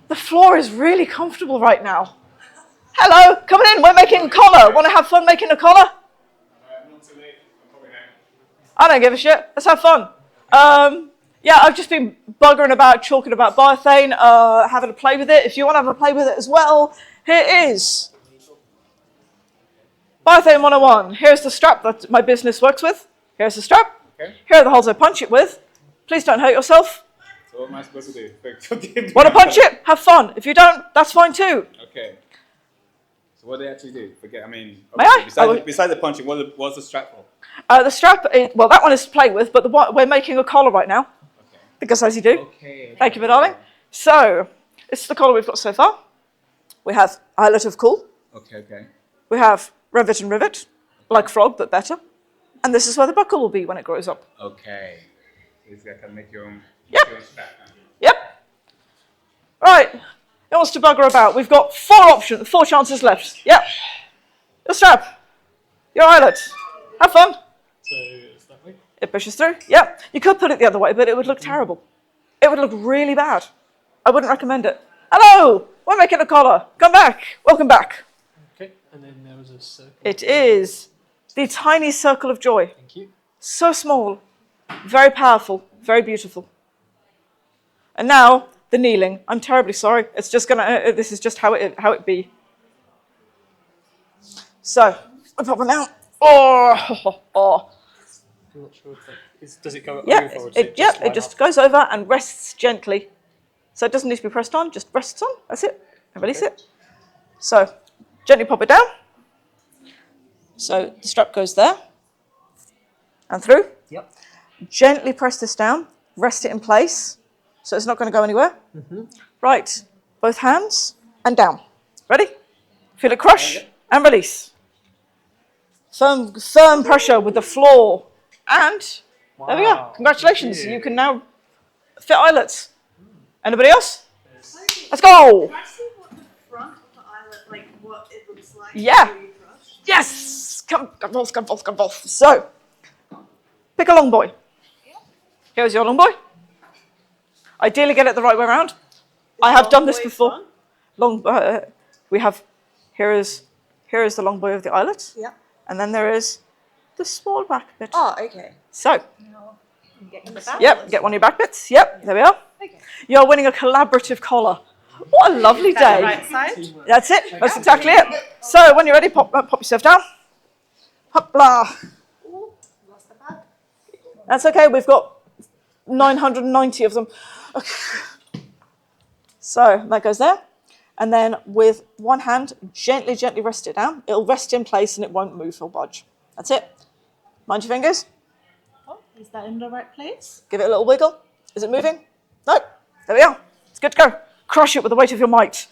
The floor is really comfortable right now. Hello, coming in. We're making a collar. Want to have fun making a collar? Not too late. I'm probably hanging. I don't give a shit. Let's have fun. Yeah, I've just been buggering about, talking about biothane, having a play with it. If you want to have a play with it as well, here it is. Biothane 101. Here's the strap that my business works with. Here's the strap. Okay. Here are the holes I punch it with. Please don't hurt yourself. So what am I supposed to do? Want to punch it? Have fun. If you don't, that's fine too. Okay. So what do they actually do? Forget. I mean, May I? besides the punching, what's the strap for? The strap, well, that one is to play with, but we're making a collar right now. Okay. Because as you do. Okay. Thank you, my darling. So, this is the collar we've got so far. We have eyelet of cool. Okay. Okay. We have rivet and rivet, like frog, but better. And this is where the buckle will be when it grows up. Okay. So this guy can make your own. Yep. Your own strap. Yep. Right. Who wants to bugger about? We've got 4 chances left. Yep. Your strap. Your eyelet. Have fun. So it's that way. It pushes through. Yep. You could put it the other way, but it would look terrible. It would look really bad. I wouldn't recommend it. Hello. We're making a collar. Come back. Welcome back. Okay, and then there was a circle. It is the tiny circle of joy. Thank you. So small, very powerful, very beautiful. And now the kneeling. I'm terribly sorry. It's just gonna. This is just how it be. So I pop it now. Oh. I'm not sure if that does it go Yeah. over or does it Yeah. just It line just up? goes over and rests gently. So it doesn't need to be pressed on. Just rests on. That's it. And release it. So gently pop it down. So the strap goes there and through. Yep. Gently press this down, rest it in place, so it's not going to go anywhere. Right, both hands and down. Ready? Feel it crush and release. Firm pressure with the floor. And there we go. Wow, Congratulations, thank you. you can now fit eyelets. Anybody else? Let's go. Can I see what the front of the eyelet, like what it looks like? Yeah. before you brush? Yes! Come both. So, pick a long boy. Here's your long boy. Ideally get it the right way around. I have done this Long boy before. front? We have, here is the long boy of the eyelet. Yeah. And then there is the small back bit. Oh, okay. So, In the back? yep, get one of your back bits. Yep, there we are. Okay. You're winning a collaborative collar. What a lovely Is that the day. right side? That's it. That's exactly it. So when you're ready, pop yourself down. Hopla. Ooh, lost the bag. That's okay. We've got 990 of them. Okay. So that goes there. And then with one hand, gently rest it down. It'll rest in place and it won't move or budge. That's it. Mind your fingers. Oh, is that in the right place? Give it a little wiggle. Is it moving? No. There we are. It's good to go. Crush it with the weight of your might.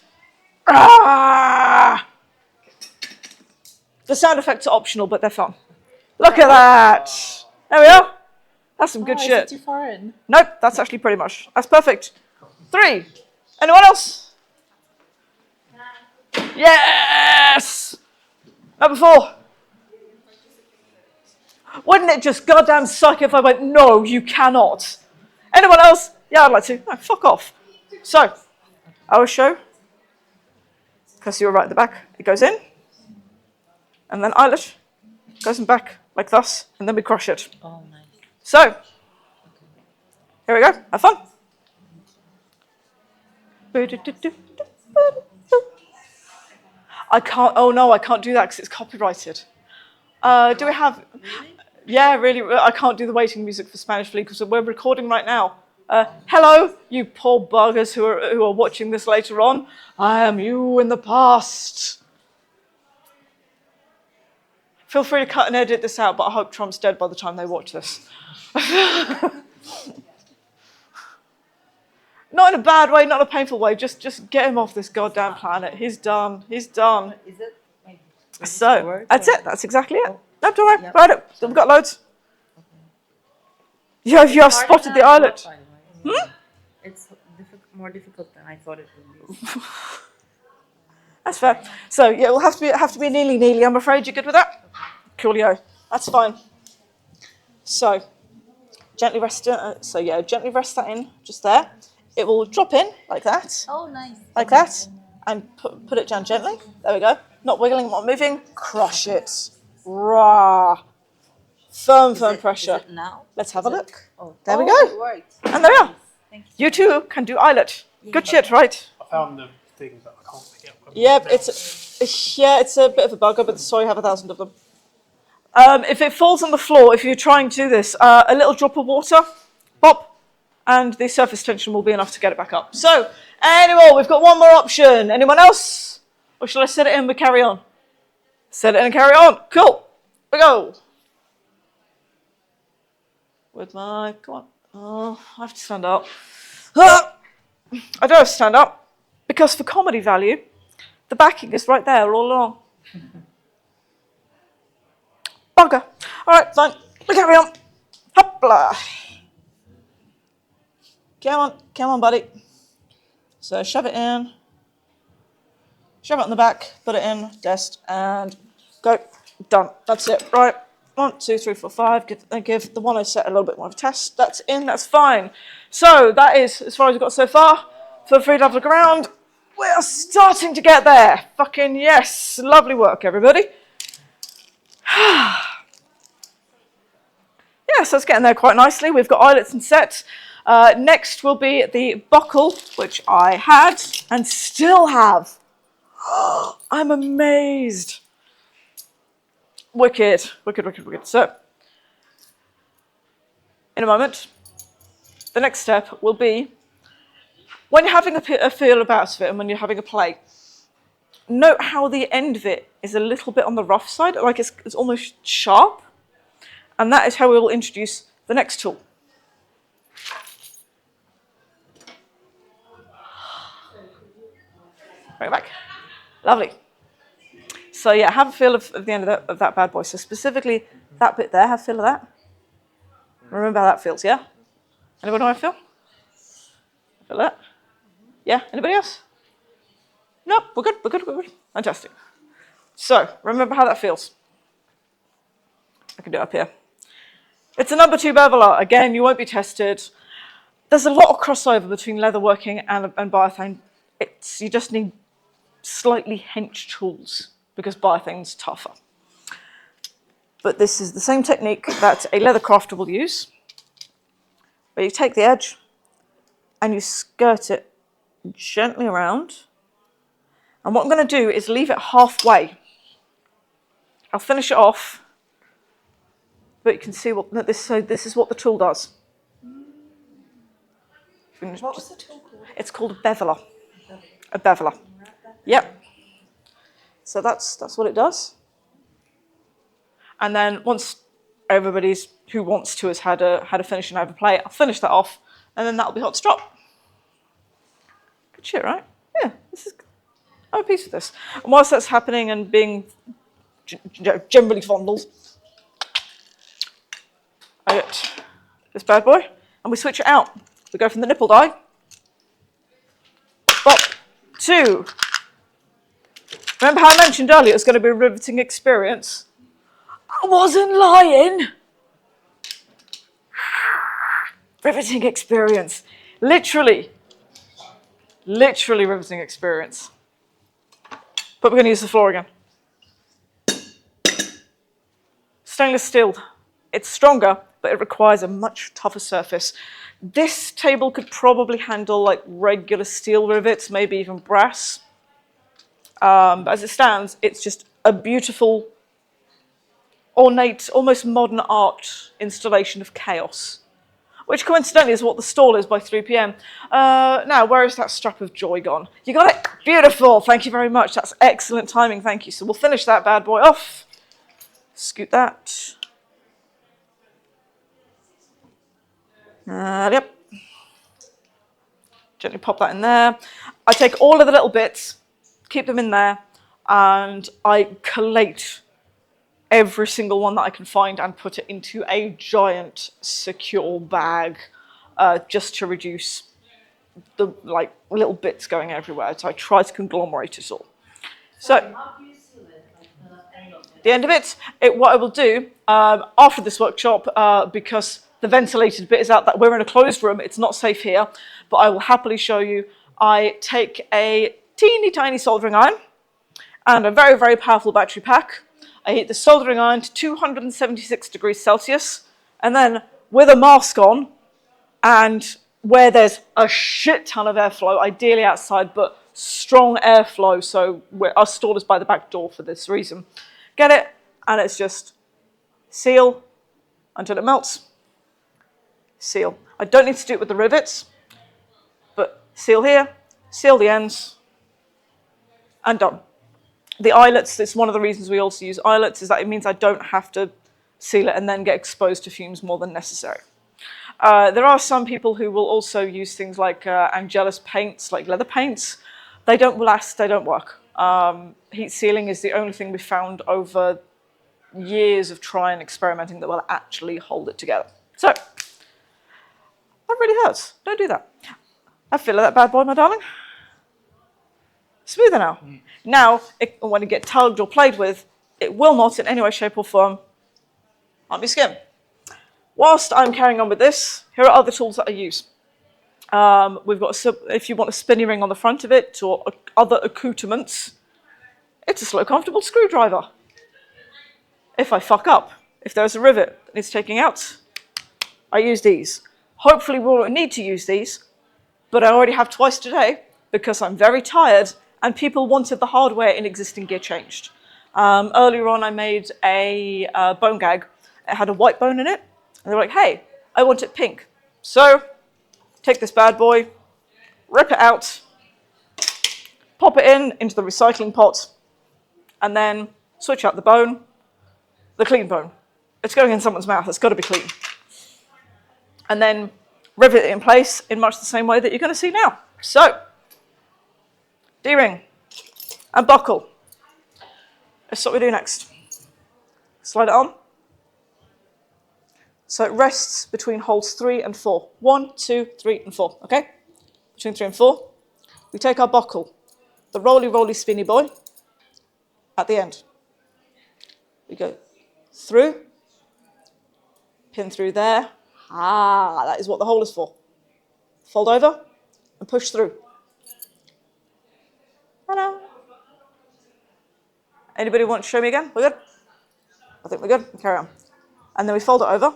Ah! The sound effects are optional, but they're fun. Look at that. There we are. That's some good shit. Is it too far in? Nope, that's actually pretty much. That's perfect. 3. Anyone else? Yes! Number 4. Wouldn't it just goddamn suck if I went, no, you cannot? Anyone else? Yeah, I'd like to. No, fuck off. So, I will show. Because you were right at the back. It goes in. And then eyelash goes in back like thus. And then we crush it. Oh, nice. So, here we go. Have fun. I can't, oh no, I can't do that because it's copyrighted. Do we have, yeah, really, I can't do the waiting music for Spanish Flea because we're recording right now. Hello, you poor buggers who are watching this later on. I am you in the past. Feel free to cut and edit this out, but I hope Trump's dead by the time they watch this. Not in a bad way, not in a painful way. Just get him off this goddamn planet. He's done. He's done. Is it? Like, So that's it. That's exactly it. No, don't worry. Right up. We've got loads. You have spotted the islet. It's more difficult than I thought it would be. That's fair. So yeah, it'll have to be nearly. I'm afraid you're good with that. Coolio. That's fine. So gently rest it. So yeah, gently rest that in just there. It will drop in like that, Oh, nice. like that, and put it down gently. There we go. Not wiggling, not moving. Crush it. Rah. Firm pressure. Is it now? Let's have a look. Oh, There we oh, go. It worked. And there we are. Thank you. You too can do eyelet. Good shit, right? I found the thing that I can't pick up. Yep, it's a bit of a bugger, but sorry, I have 1,000 of them. If it falls on the floor, if you're trying to do this, a little drop of water, pop, and the surface tension will be enough to get it back up. So, anyway, we've got one more option. Anyone else? Or shall I set it in and we carry on? Set it in and carry on. Cool. We go. With my, come on. Oh, I have to stand up. Ah! I don't have to stand up because for comedy value, the backing is right there all along. Bugger. All right, fine. We carry on. Hopla. Come on, buddy. So shove it in. Shove it on the back. Put it in. Test and go. Done. That's it. Right. 1, 2, 3, 4, 5. Give the one I set a little bit more of a test. That's in. That's fine. So that is as far as we've got so far. Feel free to have a look around. We're starting to get there. Fucking yes. Lovely work, everybody. Yeah, so it's getting there quite nicely. We've got eyelets and set. Next will be the buckle, which I had and still have. I'm amazed. Wicked, wicked, wicked, wicked. So, in a moment, the next step will be, when you're having a feel about it and when you're having a play, note how the end of it is a little bit on the rough side, like it's almost sharp. And that is how we will introduce the next tool. Bring it back. Lovely. So yeah, have a feel of the end of that bad boy. So specifically that bit there, have a feel of that. Remember how that feels, yeah? Anybody know how I feel? Feel that? Yeah, anybody else? No, we're good, we're good, we're good. Fantastic. So, remember how that feels. I can do it up here. It's a number 2 beveler. Again, you won't be tested. There's a lot of crossover between leatherworking and biothane. You just need slightly hench tools because biothane's tougher. But this is the same technique that a leather crafter will use, where you take the edge and you skirt it gently around. And what I'm going to do is leave it halfway. I'll finish it off, but you can see what this is what the tool does. What was the tool called? It's called a beveler. A beveler. Yep. So that's what it does. And then once everybody's who wants to has had a finish and overplay, I'll finish that off, and then that'll be hot to drop. Good shit, right? Yeah, I'm at peace with this. And whilst that's happening and being generally fondled, I get this bad boy, and we switch it out. We go from the nipple die, bop, 2. Remember how I mentioned earlier it was going to be a riveting experience? I wasn't lying. Riveting experience. Literally riveting experience. But we're going to use the floor again. Stainless steel. It's stronger, but it requires a much tougher surface. This table could probably handle like regular steel rivets, maybe even brass. But as it stands, it's just a beautiful, ornate, almost modern art installation of chaos, which coincidentally is what the stall is by 3 p.m. Now, where is that strap of joy gone? You got it? Beautiful. Thank you very much. That's excellent timing. Thank you. So we'll finish that bad boy off. Scoot that. Yep. Gently pop that in there. I take all of the little bits, keep them in there, and I collate every single one that I can find and put it into a giant secure bag, just to reduce the like little bits going everywhere. So I try to conglomerate it all. So the end of it, what I will do after this workshop, because the ventilated bit is out, that we're in a closed room, it's not safe here, but I will happily show you. I take a teeny tiny soldering iron and a very, very powerful battery pack. I heat the soldering iron to 276 degrees Celsius, and then with a mask on, and where there's a shit ton of airflow, ideally outside, but strong airflow, so our stall is by the back door for this reason. Get it, and it's just seal until it melts. Seal. I don't need to do it with the rivets, but seal here, seal the ends, and done. The eyelets, it's one of the reasons we also use eyelets, is that it means I don't have to seal it and then get exposed to fumes more than necessary. There are some people who will also use things like Angelus paints, like leather paints. They don't last, they don't work. Heat sealing is the only thing we've found over years of trying experimenting that will actually hold it together. So, that really hurts. Don't do that. I feel that bad boy, my darling. Smoother now. Now, when it gets tugged or played with, it will not in any way, shape or form harm your skin. Whilst I'm carrying on with this, here are other tools that I use. We've got, if you want a spinny ring on the front of it or other accoutrements, it's a slow, comfortable screwdriver. If I fuck up, if there's a rivet that needs taking out, I use these. Hopefully we won't need to use these, but I already have twice today because I'm very tired and people wanted the hardware in existing gear changed. Earlier on I made a bone gag. It had a white bone in it, and they were like, hey, I want it pink. So, take this bad boy, rip it out, pop it into the recycling pot, and then switch out the bone, the clean bone. It's going in someone's mouth, it's got to be clean. And then rivet it in place in much the same way that you're going to see now. So, D-ring and buckle. That's what we do next. Slide it on. So it rests between holes 3 and 4. 1, 2, 3, and 4, okay? Between 3 and 4. We take our buckle, the roly spinny boy, at the end. We go through, pin through there. Ah, that is what the hole is for. Fold over and push through. Hello. Anybody want to show me again? We're good? I think we're good. We'll carry on. And then we fold it over.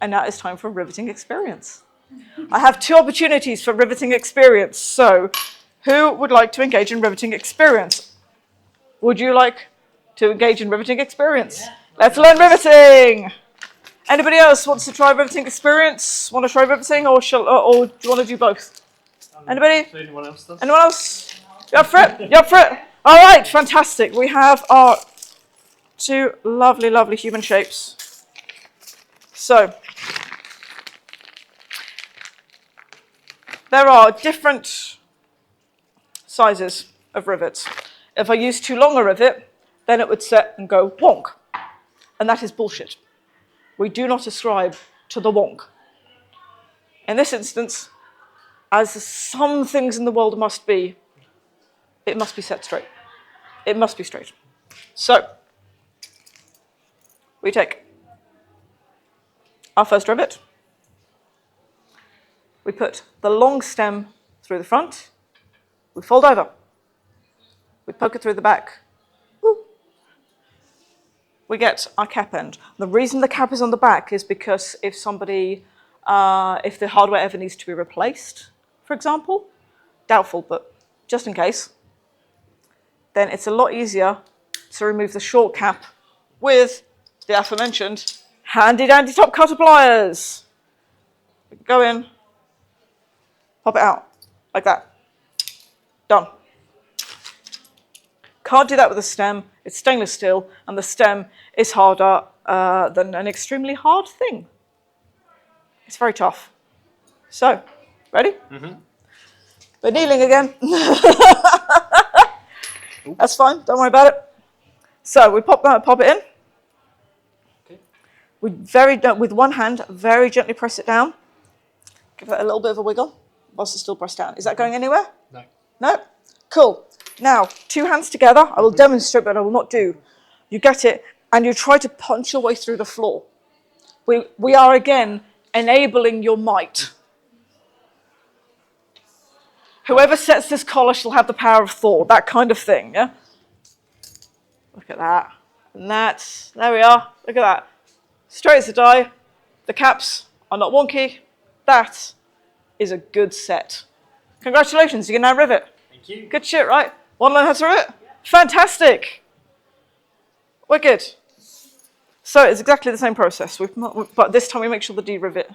And now it's time for riveting experience. I have 2 opportunities for riveting experience. So, who would like to engage in riveting experience? Would you like to engage in riveting experience? Yeah. Let's learn riveting. Anybody else wants to try riveting experience? Want to try riveting, or do you want to do both? Anybody? Anyone else does? Anyone else? You up for it? You up for it? All right, fantastic. We have our 2 lovely, lovely human shapes. So, there are different sizes of rivets. If I use too long a rivet, then it would set and go wonk. And that is bullshit. We do not ascribe to the wonk. In this instance, as some things in the world must be, it must be set straight. It must be straight. So, we take our first rivet. We put the long stem through the front. We fold over. We poke it through the back. Woo. We get our cap end. The reason the cap is on the back is because if somebody, if the hardware ever needs to be replaced, for example, doubtful, but just in case, then it's a lot easier to remove the short cap with the aforementioned handy dandy top cutter pliers. Go in, pop it out, like that. Done. Can't do that with a stem. It's stainless steel, and the stem is harder than an extremely hard thing. It's very tough. So, ready? Mm-hmm. We're kneeling again. That's fine, don't worry about it. So we pop it in. Okay. We with one hand, very gently press it down. Give it a little bit of a wiggle whilst it's still pressed down. Is that going anywhere? No. No? Cool. Now, 2 hands together. I will demonstrate, but I will not do. You get it, and you try to punch your way through the floor. We are, again, enabling your might. Whoever sets this collar shall have the power of Thor. That kind of thing, yeah? Look at that. And that's, there we are. Look at that. Straight as a die. The caps are not wonky. That is a good set. Congratulations, you can now rivet. Thank you. Good shit, right? Want to learn how to rivet? Fantastic. Wicked. So it's exactly the same process, but this time we make sure the D-rivet.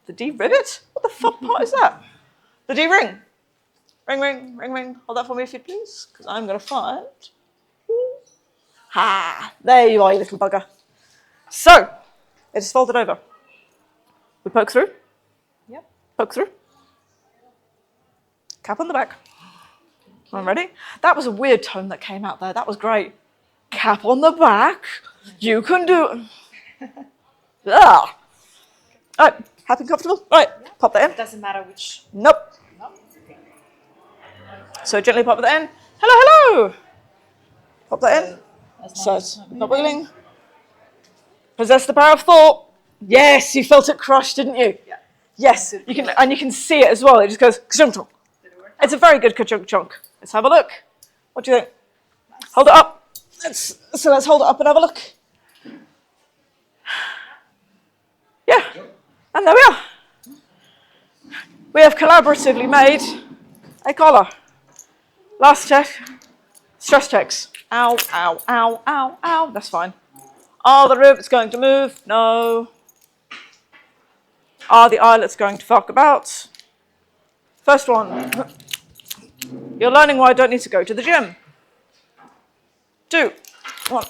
The D-rivet? What the fuck part is that? The D-ring. Ring, ring, ring, ring. Hold that for me if you please, because I'm going to find. Ha! There you are, you little bugger. So, it is folded over. We poke through. Yep. Poke through. Cap on the back. I'm ready. That was a weird tone that came out there. That was great. Cap on the back. You can do it. Ah. All right. Happy and comfortable? Right. Pop that in. It doesn't matter which. Nope. So gently pop that in. Hello, hello. Pop that in. So it's not wiggling. Possess the power of thought. Yes, you felt it crush, didn't you? Yeah. Yes, you can, and you can see it as well. It just goes ka-chunk. It's a very good ka-chunk. Let's have a look. What do you think? Hold it up. Let's hold it up and have a look. Yeah, and there we are. We have collaboratively made a collar. Last check. Stress checks. Ow, ow, ow, ow, ow. That's fine. Are the rivets going to move? No. Are the eyelets going to fuck about? First one. You're learning why I don't need to go to the gym. 2, 1.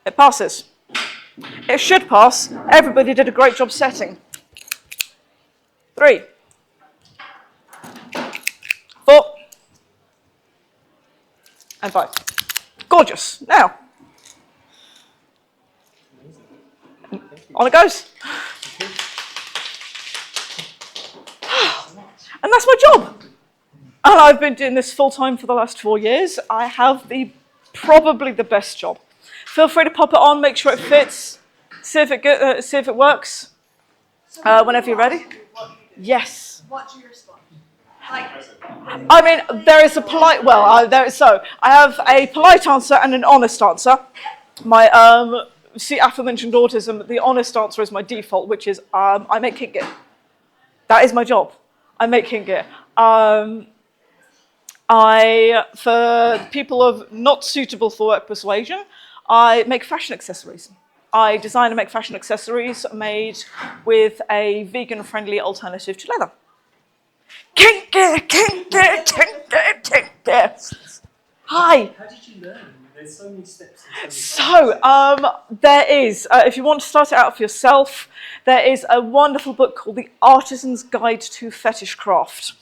It passes. It should pass. Everybody did a great job setting. 3, 4, and 5. Gorgeous. Now, on it goes. And that's my job. And I've been doing this full time for the last 4 years. I have probably the best job. Feel free to pop it on, make sure it fits, see if it works. Whenever you're ready. Yes. What do you respond? Like, I mean, there is a polite. Well, I have a polite answer and an honest answer. My aforementioned autism. The honest answer is my default, which is I make kink gear. That is my job. I make kink gear. For people of not suitable for work persuasion, I make fashion accessories. I design and make fashion accessories made with a vegan-friendly alternative to leather. Kink gear, kink gear, kink gear, kink gear. Hi. How did you learn? There's so many steps. There is, if you want to start it out for yourself, there is a wonderful book called The Artisan's Guide to Fetish Craft.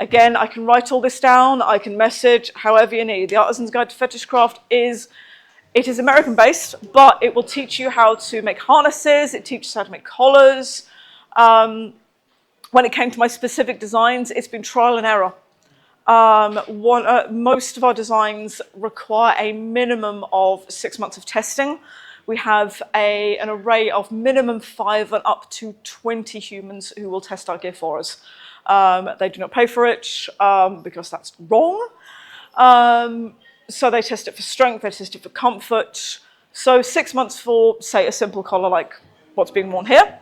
Again, I can write all this down, I can message, however you need. The Artisan's Guide to Fetish Craft is American-based, but it will teach you how to make harnesses, it teaches how to make collars. When it came to my specific designs, it's been trial and error. Most of our designs require a minimum of 6 months of testing. We have an array of minimum 5 and up to 20 humans who will test our gear for us. They do not pay for it because that's wrong. So they test it for strength, they test it for comfort. So 6 months for, say, a simple collar like what's being worn here.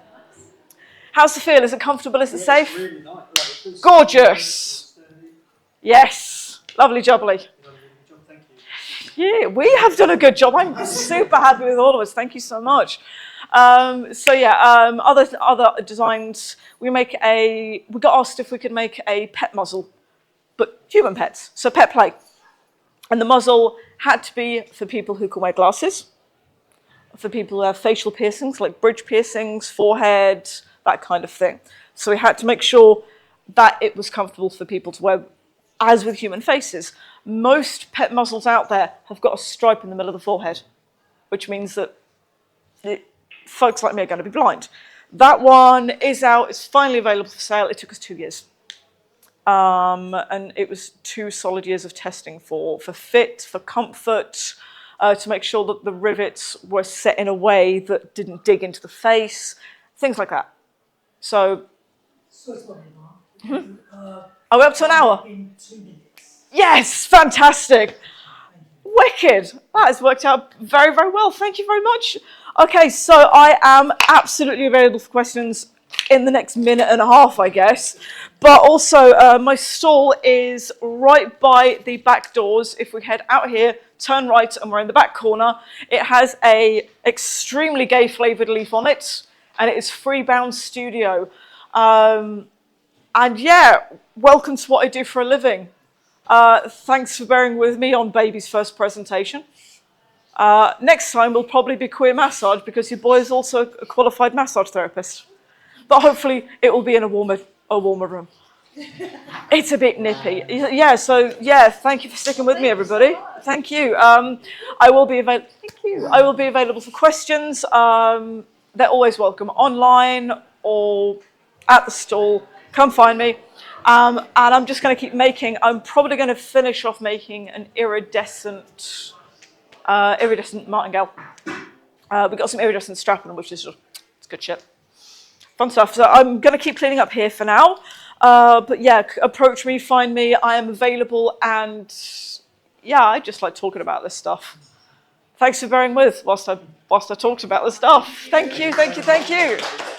How's the feel? Is it comfortable? Is it safe? It's really nice. Like, it feels Gorgeous. Yes. Lovely jubbly. You've done a really good job, thank you. Yeah, we have done a good job. I'm super happy with all of us. Thank you so much. Other designs, we got asked if we could make a pet muzzle, but human pets, so pet play. And the muzzle had to be for people who can wear glasses, for people who have facial piercings, like bridge piercings, forehead, that kind of thing. So we had to make sure that it was comfortable for people to wear, as with human faces. Most pet muzzles out there have got a stripe in the middle of the forehead, which means that folks like me are going to be blind. That one is out, it's finally available for sale. It took us 2 years. And it was 2 solid years of testing for fit, for comfort, to make sure that the rivets were set in a way that didn't dig into the face, things like that. So, Are we up to an hour? In 2 minutes. Yes, fantastic. Wicked. That has worked out very, very well. Thank you very much. Okay, so I am absolutely available for questions in the next minute and a half, I guess. But also, my stall is right by the back doors. If we head out here, turn right, and we're in the back corner. It has a extremely gay flavoured leaf on it, and it is Freebound Studio. And yeah, welcome to what I do for a living. Thanks for bearing with me on baby's first presentation. Next time will probably be queer massage because your boy is also a qualified massage therapist. But hopefully it will be in a warmer room. It's a bit nippy. Yeah, so yeah, thank you for sticking with me, everybody. Thank you. I will be available for questions. They're always welcome online or at the stall. Come find me. And I'm just going to keep making. I'm probably going to finish off making an iridescent martingale. We got some iridescent strapping, which is just, it's good shit. Fun stuff. So I'm going to keep cleaning up here for now. But yeah, approach me, find me. I am available, and yeah, I just like talking about this stuff. Thanks for bearing with whilst I talked about this stuff. Thank you, thank you, thank you.